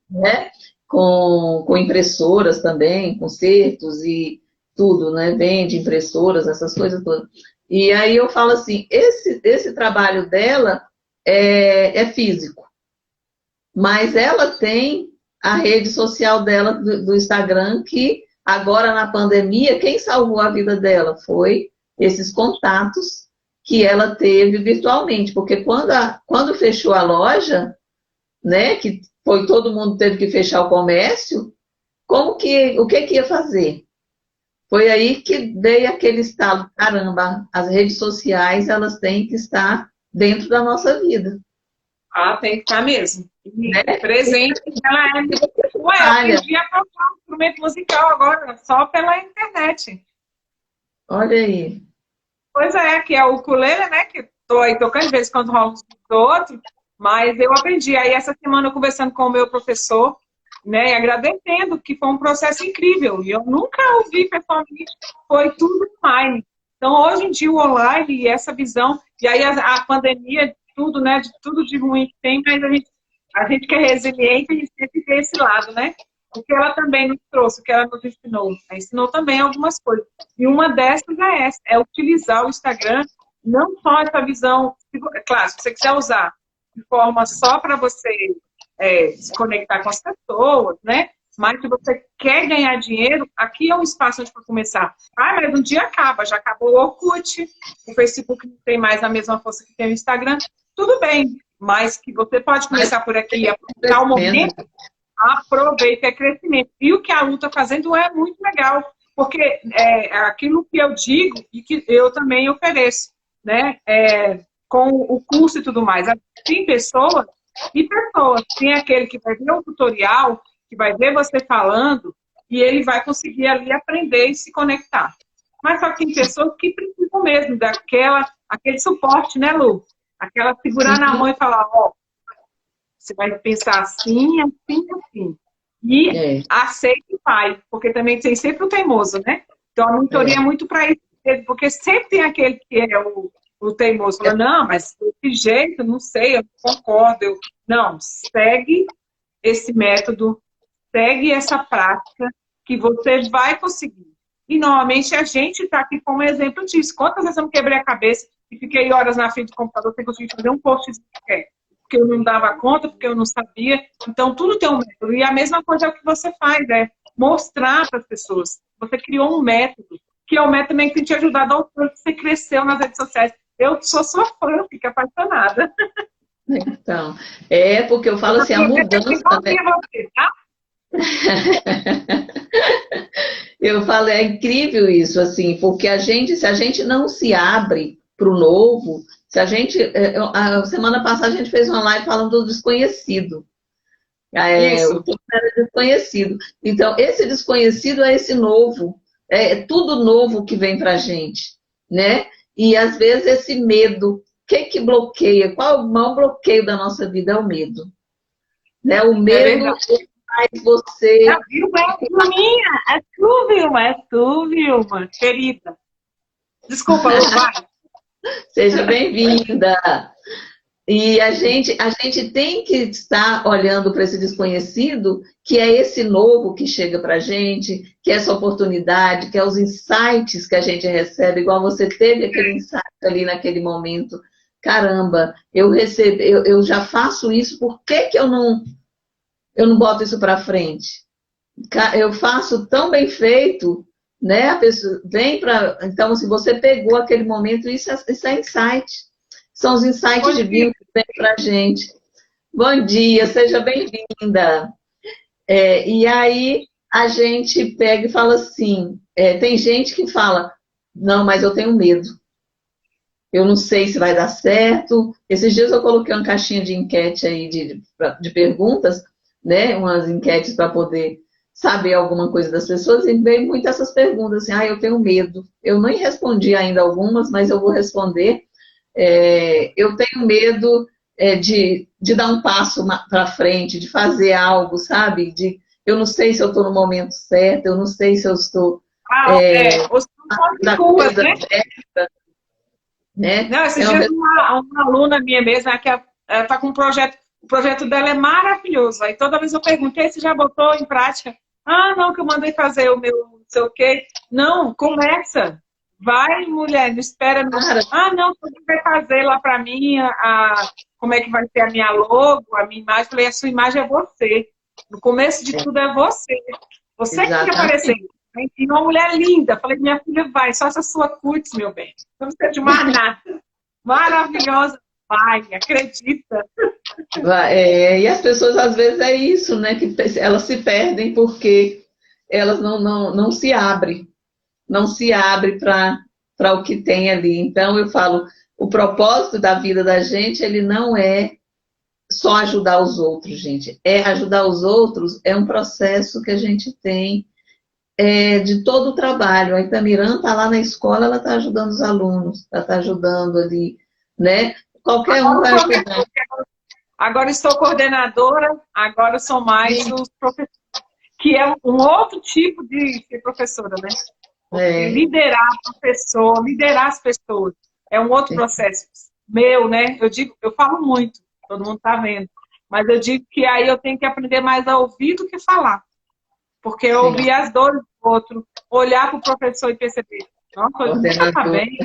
né, com impressoras também, concertos e tudo, né? Vende impressoras, essas coisas todas. E aí eu falo assim, esse trabalho dela é físico. Mas ela tem a rede social dela do Instagram, que agora na pandemia, quem salvou a vida dela foi esses contatos que ela teve virtualmente. Porque quando fechou a loja, né, que foi todo mundo teve que fechar o comércio, o que ia fazer? Foi aí que veio aquele estalo, caramba, as redes sociais, elas têm que estar dentro da nossa vida. Ah, tem que estar mesmo. Né? Presente, ela é. Ué, eu aprendi a tocar um instrumento musical agora, só pela internet. Olha aí. Pois é, que é o ukulele, né? Que estou aí tocando, de vez em quando rola um outro, mas eu aprendi. Aí essa semana eu conversando com o meu professor, né? E agradecendo, que foi um processo incrível. E eu nunca ouvi pessoalmente, foi tudo online. Então, hoje em dia, o online e essa visão, e aí a pandemia, tudo, né? De tudo de ruim que tem, mas a gente que é resiliente, a gente sempre tem esse lado, né? O que ela também nos trouxe, o que ela nos ensinou. Ela ensinou também algumas coisas. E uma dessas é essa, é utilizar o Instagram, não só essa visão, claro, se você quiser usar de forma só para você se conectar com as pessoas, né? Mas se você quer ganhar dinheiro, aqui é um espaço onde para começar. Ah, mas um dia acaba, já acabou o Orkut, o Facebook não tem mais a mesma força que tem o Instagram, tudo bem, mas que você pode começar por aqui e aproveitar o momento, aproveita, é crescimento. E o que a Lu está fazendo é muito legal, porque aquilo que eu digo e que eu também ofereço, né? Com o curso e tudo mais. Tem pessoas e pessoas. Tem aquele que vai ver o tutorial, que vai ver você falando, e ele vai conseguir ali aprender e se conectar. Mas só que tem pessoas que precisam mesmo aquele suporte, né, Lu? Aquela segurar na mão e falar, você vai pensar assim, assim, assim. E aceita e vai, porque também tem sempre o teimoso, né? Então a mentoria é muito para isso, porque sempre tem aquele que é o teimoso, fala, não, mas desse jeito, não sei, eu não concordo. Não, segue esse método, segue essa prática que você vai conseguir. E normalmente a gente está aqui como exemplo disso. Quantas vezes eu não quebrei a cabeça e fiquei horas na frente do computador sem conseguir fazer um post sequer? porque eu não dava conta, porque eu não sabia. Então, tudo tem um método. E a mesma coisa é o que você faz, é mostrar para as pessoas. Você criou um método, que é o método também que tem te ajudado ao tanto que você cresceu nas redes sociais. Eu sou sua fã, fico apaixonada. Então, porque eu falo assim, a mudança, né? Você, tá? Eu falo, é incrível isso, assim, porque se a gente não se abre para o novo, se a gente, a semana passada a gente fez uma live falando do desconhecido. O Isso. tema era desconhecido. Então, esse desconhecido é esse novo, é tudo novo que vem para a gente, né? E às vezes esse medo, o que bloqueia? Qual é o maior bloqueio da nossa vida? É o medo, né? O medo faz você. A Vilma é Vilminha, é tu, Vilma, querida. Desculpa, Lu, vai. Seja bem-vinda. E a gente tem que estar olhando para esse desconhecido, que é esse novo que chega para a gente, que é essa oportunidade, que é os insights que a gente recebe, igual você teve aquele insight ali naquele momento. Caramba, eu já faço isso, por que eu não boto isso para frente? Eu faço tão bem feito, né? A pessoa vem para. Então, se você pegou aquele momento, isso é insight. São os insights divinos que vêm para a gente. Bom dia, seja bem-vinda. E aí a gente pega e fala assim: tem gente que fala, não, mas eu tenho medo. Eu não sei se vai dar certo. Esses dias eu coloquei uma caixinha de enquete aí de perguntas, né? Umas enquetes para poder saber alguma coisa das pessoas, e veio muitas essas perguntas, assim, eu tenho medo. Eu nem respondi ainda algumas, mas eu vou responder. Eu tenho medo de dar um passo para frente, de fazer algo, sabe? Eu não sei se eu estou no momento certo, eu não sei se eu estou... Os ruas, né? Certa, né? Não, esses dias uma aluna minha mesmo, que ela está com um projeto, o projeto dela é maravilhoso. Aí toda vez eu pergunto, você já botou em prática? Ah, não, que eu mandei fazer o meu não sei o quê. Não, começa. Vai, mulher, não espera. Não. Ah, não, você vai fazer lá para mim como é que vai ser a minha logo, a minha imagem. Eu falei, a sua imagem é você. No começo de tudo é você. Você que tem que aparecer. E uma mulher linda. Falei, minha filha, vai, só essa sua cutis, meu bem. Não precisa de mais nada. Maravilhosa. Vai, acredita. E as pessoas, às vezes, é isso, né? Que elas se perdem porque elas não se abrem. Não se abre para o que tem ali. Então, eu falo, o propósito da vida da gente, ele não é só ajudar os outros, gente. Ajudar os outros é um processo que a gente tem de todo o trabalho. A Itamiran está lá na escola, ela está ajudando os alunos, ela está ajudando ali, né? Qualquer um vai ajudar. Agora estou coordenadora, agora sou mais os professores, que é um outro tipo de ser professora, né? Liderar a professor, liderar as pessoas. É um outro processo meu, né? Eu falo muito, todo mundo está vendo. Mas eu digo que aí eu tenho que aprender mais a ouvir do que falar. Porque eu ouvir as dores do outro, olhar para o professor e perceber, nossa, hoje não está bem,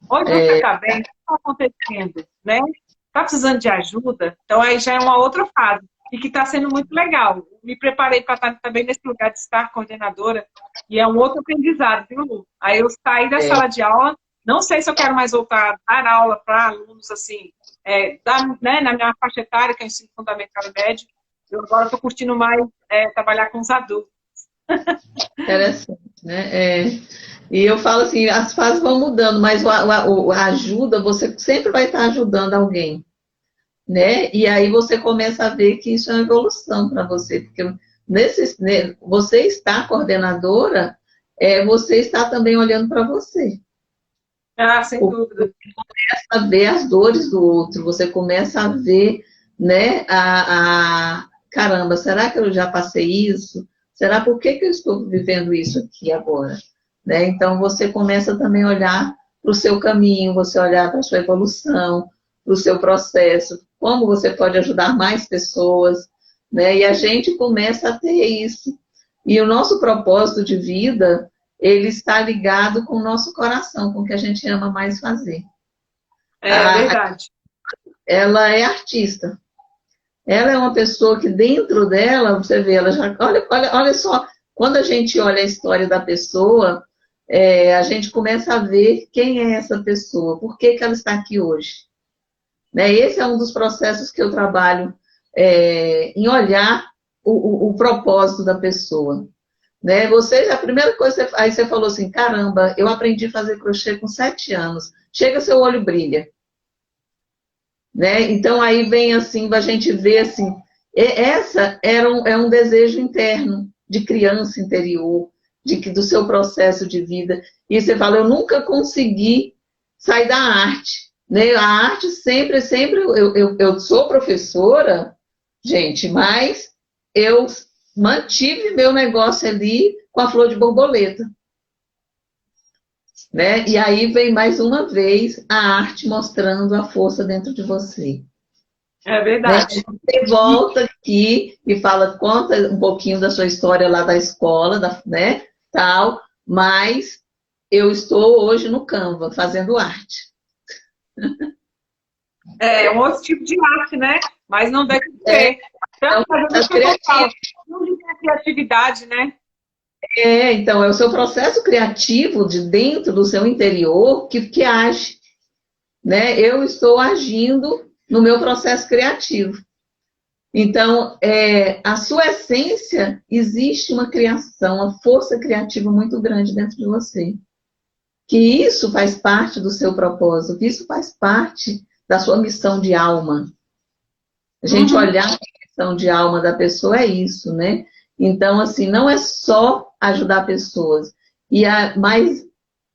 hoje não está bem, o que está acontecendo, né? Está precisando de ajuda? Então aí já é uma outra fase. E que está sendo muito legal. Me preparei para estar também nesse lugar de estar coordenadora. E é um outro aprendizado, viu, Lu? Aí eu saí da sala de aula, não sei se eu quero mais voltar a dar aula para alunos, assim, né, na minha faixa etária, que é ensino fundamental e médio. Eu agora estou curtindo mais trabalhar com os adultos. Interessante, né? E eu falo assim, as fases vão mudando, mas a ajuda, você sempre vai estar ajudando alguém, né? E aí você começa a ver que isso é uma evolução para você, porque você está coordenadora, você está também olhando para você. Ah, sem dúvida. Você começa a ver as dores do outro, você começa a ver, né, caramba, será que eu já passei isso? Será por que eu estou vivendo isso aqui agora? Né? Então, você começa também a olhar para o seu caminho, você olhar para a sua evolução, para o seu processo, como você pode ajudar mais pessoas, né? E a gente começa a ter isso. E o nosso propósito de vida, ele está ligado com o nosso coração, com o que a gente ama mais fazer. É verdade. ela é artista. Ela é uma pessoa que dentro dela, você vê, ela já... Olha só, quando a gente olha a história da pessoa, a gente começa a ver quem é essa pessoa, por que que ela está aqui hoje. Né? Esse é um dos processos que eu trabalho em olhar o propósito da pessoa. Né? A primeira coisa, aí você falou assim, caramba, eu aprendi a fazer crochê com 7 anos. Chega, seu olho brilha. Né? Então aí vem assim, a gente vê assim, essa é um desejo interno, de criança interior, do seu processo de vida. E você fala, eu nunca consegui sair da arte. Né? A arte sempre, eu sou professora, gente, mas eu mantive meu negócio ali com a flor de borboleta. Né? E aí vem mais uma vez a arte mostrando a força dentro de você. É verdade. Né? Você volta aqui e conta um pouquinho da sua história lá da escola, né? Tal, mas eu estou hoje no Canva fazendo arte. É um outro tipo de arte, né? Mas não deve ser. Então, não de criatividade, né? Então, é o seu processo criativo de dentro do seu interior que age. Né? Eu estou agindo no meu processo criativo. Então, a sua essência, existe uma criação, uma força criativa muito grande dentro de você. Que isso faz parte do seu propósito, que isso faz parte da sua missão de alma. A gente olhar para a missão de alma da pessoa é isso, né? Então, assim, não é só ajudar pessoas, mas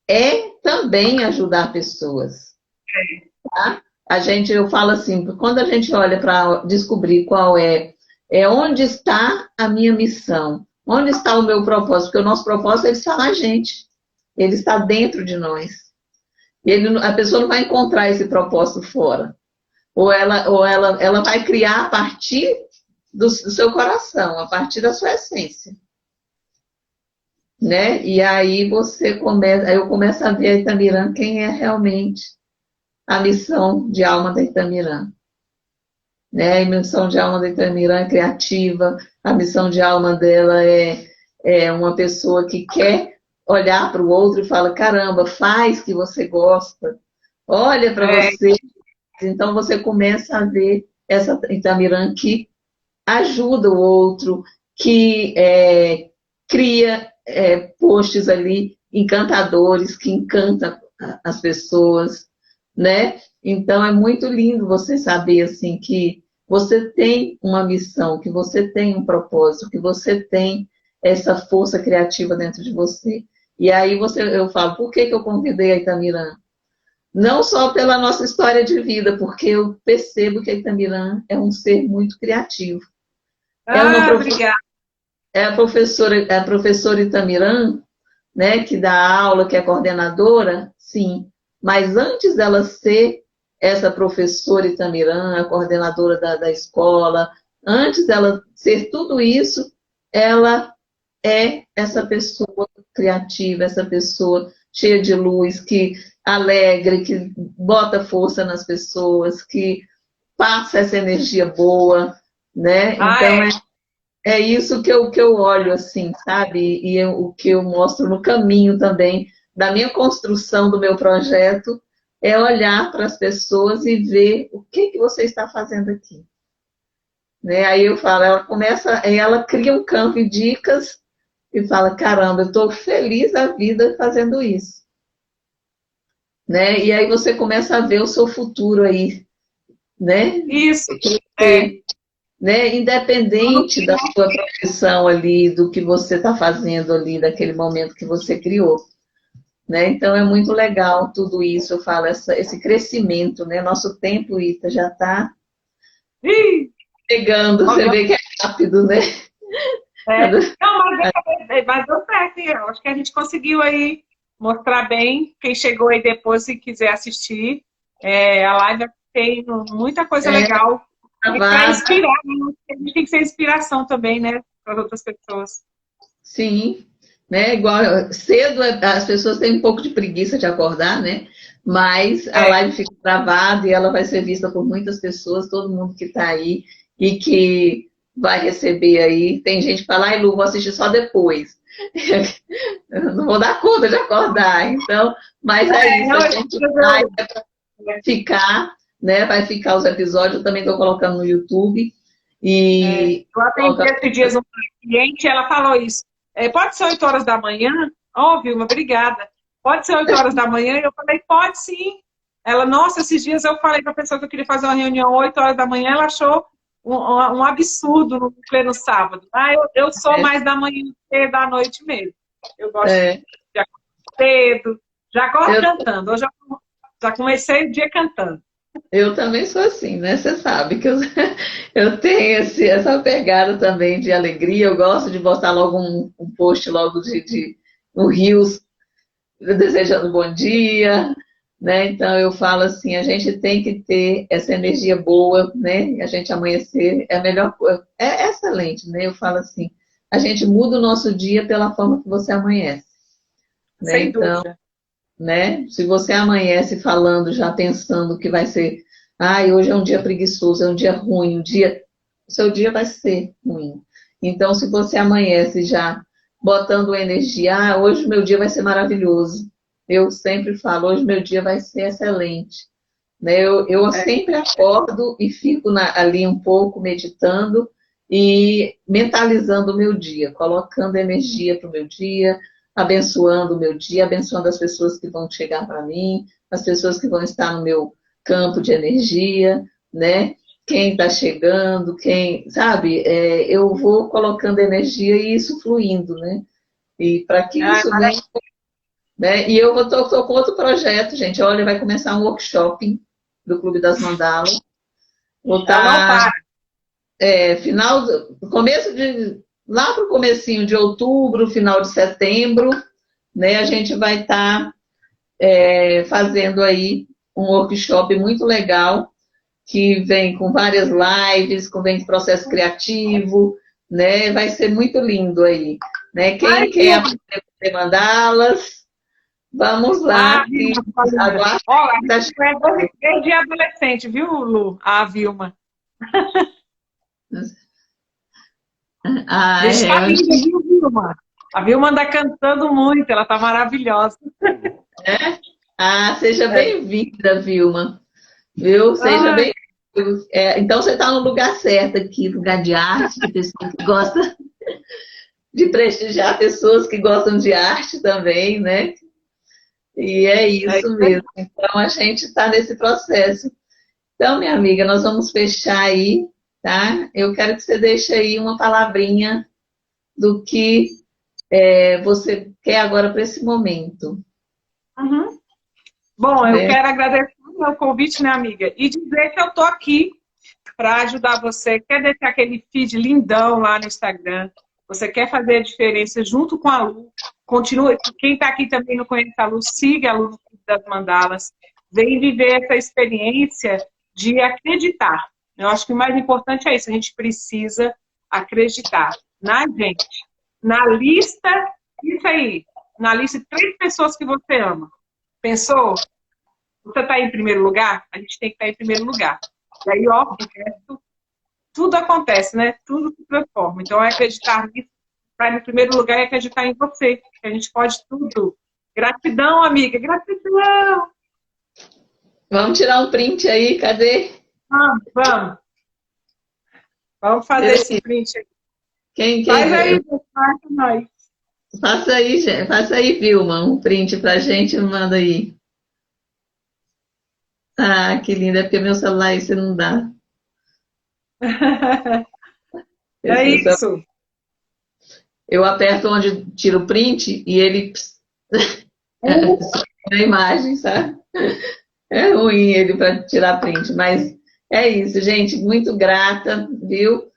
é também ajudar pessoas. Tá? Eu falo assim, quando a gente olha para descobrir qual onde está a minha missão, onde está o meu propósito, porque o nosso propósito ele está na gente, ele está dentro de nós. A pessoa não vai encontrar esse propósito fora. Ou ela vai criar a partir do seu coração, a partir da sua essência. Né? E aí eu começo a ver a Itamirã quem é realmente a missão de alma da Itamirã. Né? A missão de alma da Itamirã é criativa, a missão de alma dela é uma pessoa que quer olhar para o outro e fala, caramba, faz que você gosta, olha para você. Então você começa a ver essa Itamirã que ajuda o outro, que cria posts ali encantadores, que encanta as pessoas, né? Então é muito lindo você saber assim que você tem uma missão, que você tem um propósito, que você tem essa força criativa dentro de você. E aí eu falo, por que eu convidei a Itamirã? Não só pela nossa história de vida, porque eu percebo que a Itamirã é um ser muito criativo. Obrigada. É a professora Itamirã, né, que dá aula, que é coordenadora, sim. Mas antes dela ser essa professora Itamirã, a coordenadora da escola, antes dela ser tudo isso, ela é essa pessoa criativa, essa pessoa cheia de luz, que alegre, que bota força nas pessoas, que passa essa energia boa, né? Então, é isso que eu olho, assim, sabe? E o que eu mostro no caminho também da minha construção do meu projeto é olhar para as pessoas e ver o que você está fazendo aqui. Né? Aí eu falo, ela cria um campo de dicas e fala, caramba, eu estou feliz da vida fazendo isso. Né? E aí você começa a ver o seu futuro aí, né? Isso. Né? Independente da sua profissão ali, do que você está fazendo ali, daquele momento que você criou. Né? Então é muito legal tudo isso, eu falo, esse crescimento, né? Nosso tempo, Ita, já está chegando, você vê que é rápido, né? Não, mas deu certo, eu acho que a gente conseguiu aí mostrar bem, quem chegou aí depois e quiser assistir, a live tem muita coisa legal. Para inspirar, né? A gente tem que ser inspiração também, né? Para as outras pessoas. Sim. né? Igual cedo as pessoas têm um pouco de preguiça de acordar, né? Mas a live fica gravada e ela vai ser vista por muitas pessoas, todo mundo que está aí e que vai receber aí. Tem gente que fala, ai, Lu, vou assistir só depois. Eu não vou dar conta de acordar. Então, mas é isso, a gente vai ficar, né? Vai ficar os episódios, eu também estou colocando no YouTube. E eu atendi esses dias uma cliente, ela falou isso. Pode ser 8 horas da manhã? Ó, Vilma, obrigada. Pode ser 8 horas da manhã? Eu falei, pode sim. Ela, nossa, esses dias eu falei para a pessoa que eu queria fazer uma reunião 8 horas da manhã, ela achou um absurdo no pleno sábado. Ah, eu sou mais da manhã do que da noite mesmo. Eu gosto de acordar cedo, já acordo cantando. Hoje eu já comecei o dia cantando. Eu também sou assim, né? Você sabe que eu tenho essa pegada também de alegria. Eu gosto de botar logo um post logo no Rios, desejando bom dia, né? Então eu falo assim, a gente tem que ter essa energia boa, né? A gente amanhecer é a melhor coisa, é excelente, né? Eu falo assim, a gente muda o nosso dia pela forma que você amanhece, né? Sem dúvida. Né? Se você amanhece falando, já pensando que vai ser, hoje é um dia preguiçoso, é um dia ruim, o seu dia vai ser ruim. Então, se você amanhece já botando energia, hoje o meu dia vai ser maravilhoso. Eu sempre falo, hoje meu dia vai ser excelente. Né? Eu sempre acordo e fico ali um pouco meditando e mentalizando o meu dia, colocando energia para o meu dia, abençoando o meu dia, abençoando as pessoas que vão chegar para mim, as pessoas que vão estar no meu campo de energia, né? Quem está chegando, sabe? Eu vou colocando energia e isso fluindo, né? E para que isso venha, né? E eu estou com outro projeto, gente. Olha, vai começar um workshop do Clube das Mandalas. Vou estar lá para o comecinho de outubro, final de setembro, né? A gente vai estar fazendo aí um workshop muito legal que vem com várias lives, vem com processo criativo, né? Vai ser muito lindo aí, né? Quem quer aprender a fazer mandalas, vamos lá. Olha, é de adolescente, viu, Lu? A Vilma. Está linda, viu, Vilma? A Vilma anda cantando muito, ela está maravilhosa. Seja bem-vinda, Vilma. Viu? Seja bem-vinda. Então você está no lugar certo aqui, lugar de arte, de pessoa que gosta de prestigiar pessoas que gostam de arte também, né? E é isso mesmo. Então a gente está nesse processo. Então, minha amiga, nós vamos fechar aí, tá? Eu quero que você deixe aí uma palavrinha do que você quer agora para esse momento. Uhum. Bom, eu quero agradecer o meu convite, né, amiga? E dizer que eu tô aqui para ajudar você. Quer deixar aquele feed lindão lá no Instagram? Você quer fazer a diferença junto com a Lu? Continua. Quem está aqui também não conhece a Lu, siga a Lu no Clube das Mandalas. Vem viver essa experiência de acreditar. Eu acho que o mais importante é isso. A gente precisa acreditar na gente. Na lista, isso aí. Na lista de 3 pessoas que você ama. Pensou? Você está em primeiro lugar? A gente tem que estar em primeiro lugar. E aí, ó, o resto, tudo acontece, né? Tudo se transforma. Então, é acreditar nisso. Para ir no primeiro lugar é acreditar em você. Que a gente pode tudo. Gratidão, amiga. Gratidão. Vamos tirar um print aí. Cadê? Vamos. Vamos fazer esse print aí. Quem faz aí, faz nós. Faça aí, Vilma, um print pra gente e manda aí. Que lindo, é porque meu celular isso não dá. É isso. Eu aperto onde tira o print e ele a imagem, sabe? É ruim ele para tirar print, mas é isso, gente. Muito grata, viu?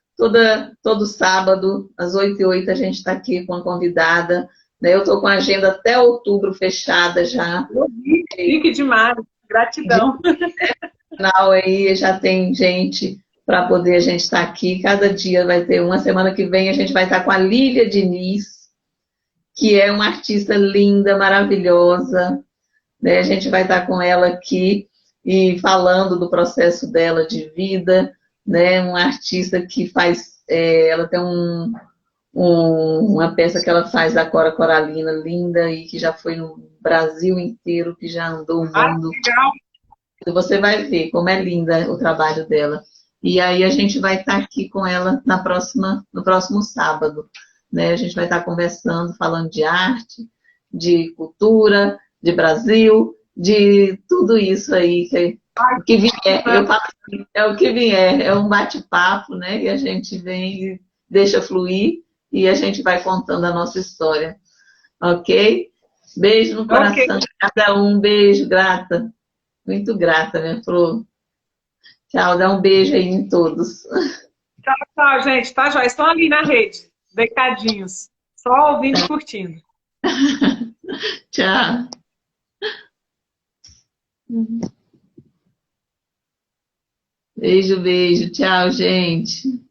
Todo sábado, às 8h08, a gente está aqui com a convidada. Né? Eu estou com a agenda até outubro fechada já. Fique demais. Gratidão. No final aí já tem gente para poder a gente estar aqui. Cada dia vai ter uma. Semana que vem a gente vai estar com a Lília Diniz, que é uma artista linda, maravilhosa, né? A gente vai estar com ela aqui e falando do processo dela de vida, né? Uma artista que faz, ela tem uma peça que ela faz da Cora Coralina, linda, e que já foi no Brasil inteiro, que já andou o Ah, mundo. legal. Você vai ver como é linda o trabalho dela. E aí a gente vai estar aqui com ela no próximo sábado, né? A gente vai estar conversando, falando de arte, de cultura, de Brasil, de tudo isso aí o que vier. Eu falo assim, é o que vier, é um bate-papo, né? E a gente vem e deixa fluir e a gente vai contando a nossa história, ok? Beijo no Ok. coração de cada um, beijo, grata, muito grata, minha flor. Tchau, dá um beijo aí em todos. Tchau, tchau, gente. Tá, já estão ali na rede, deitadinhos, só ouvindo e curtindo. Tchau. Beijo, beijo. Tchau, gente.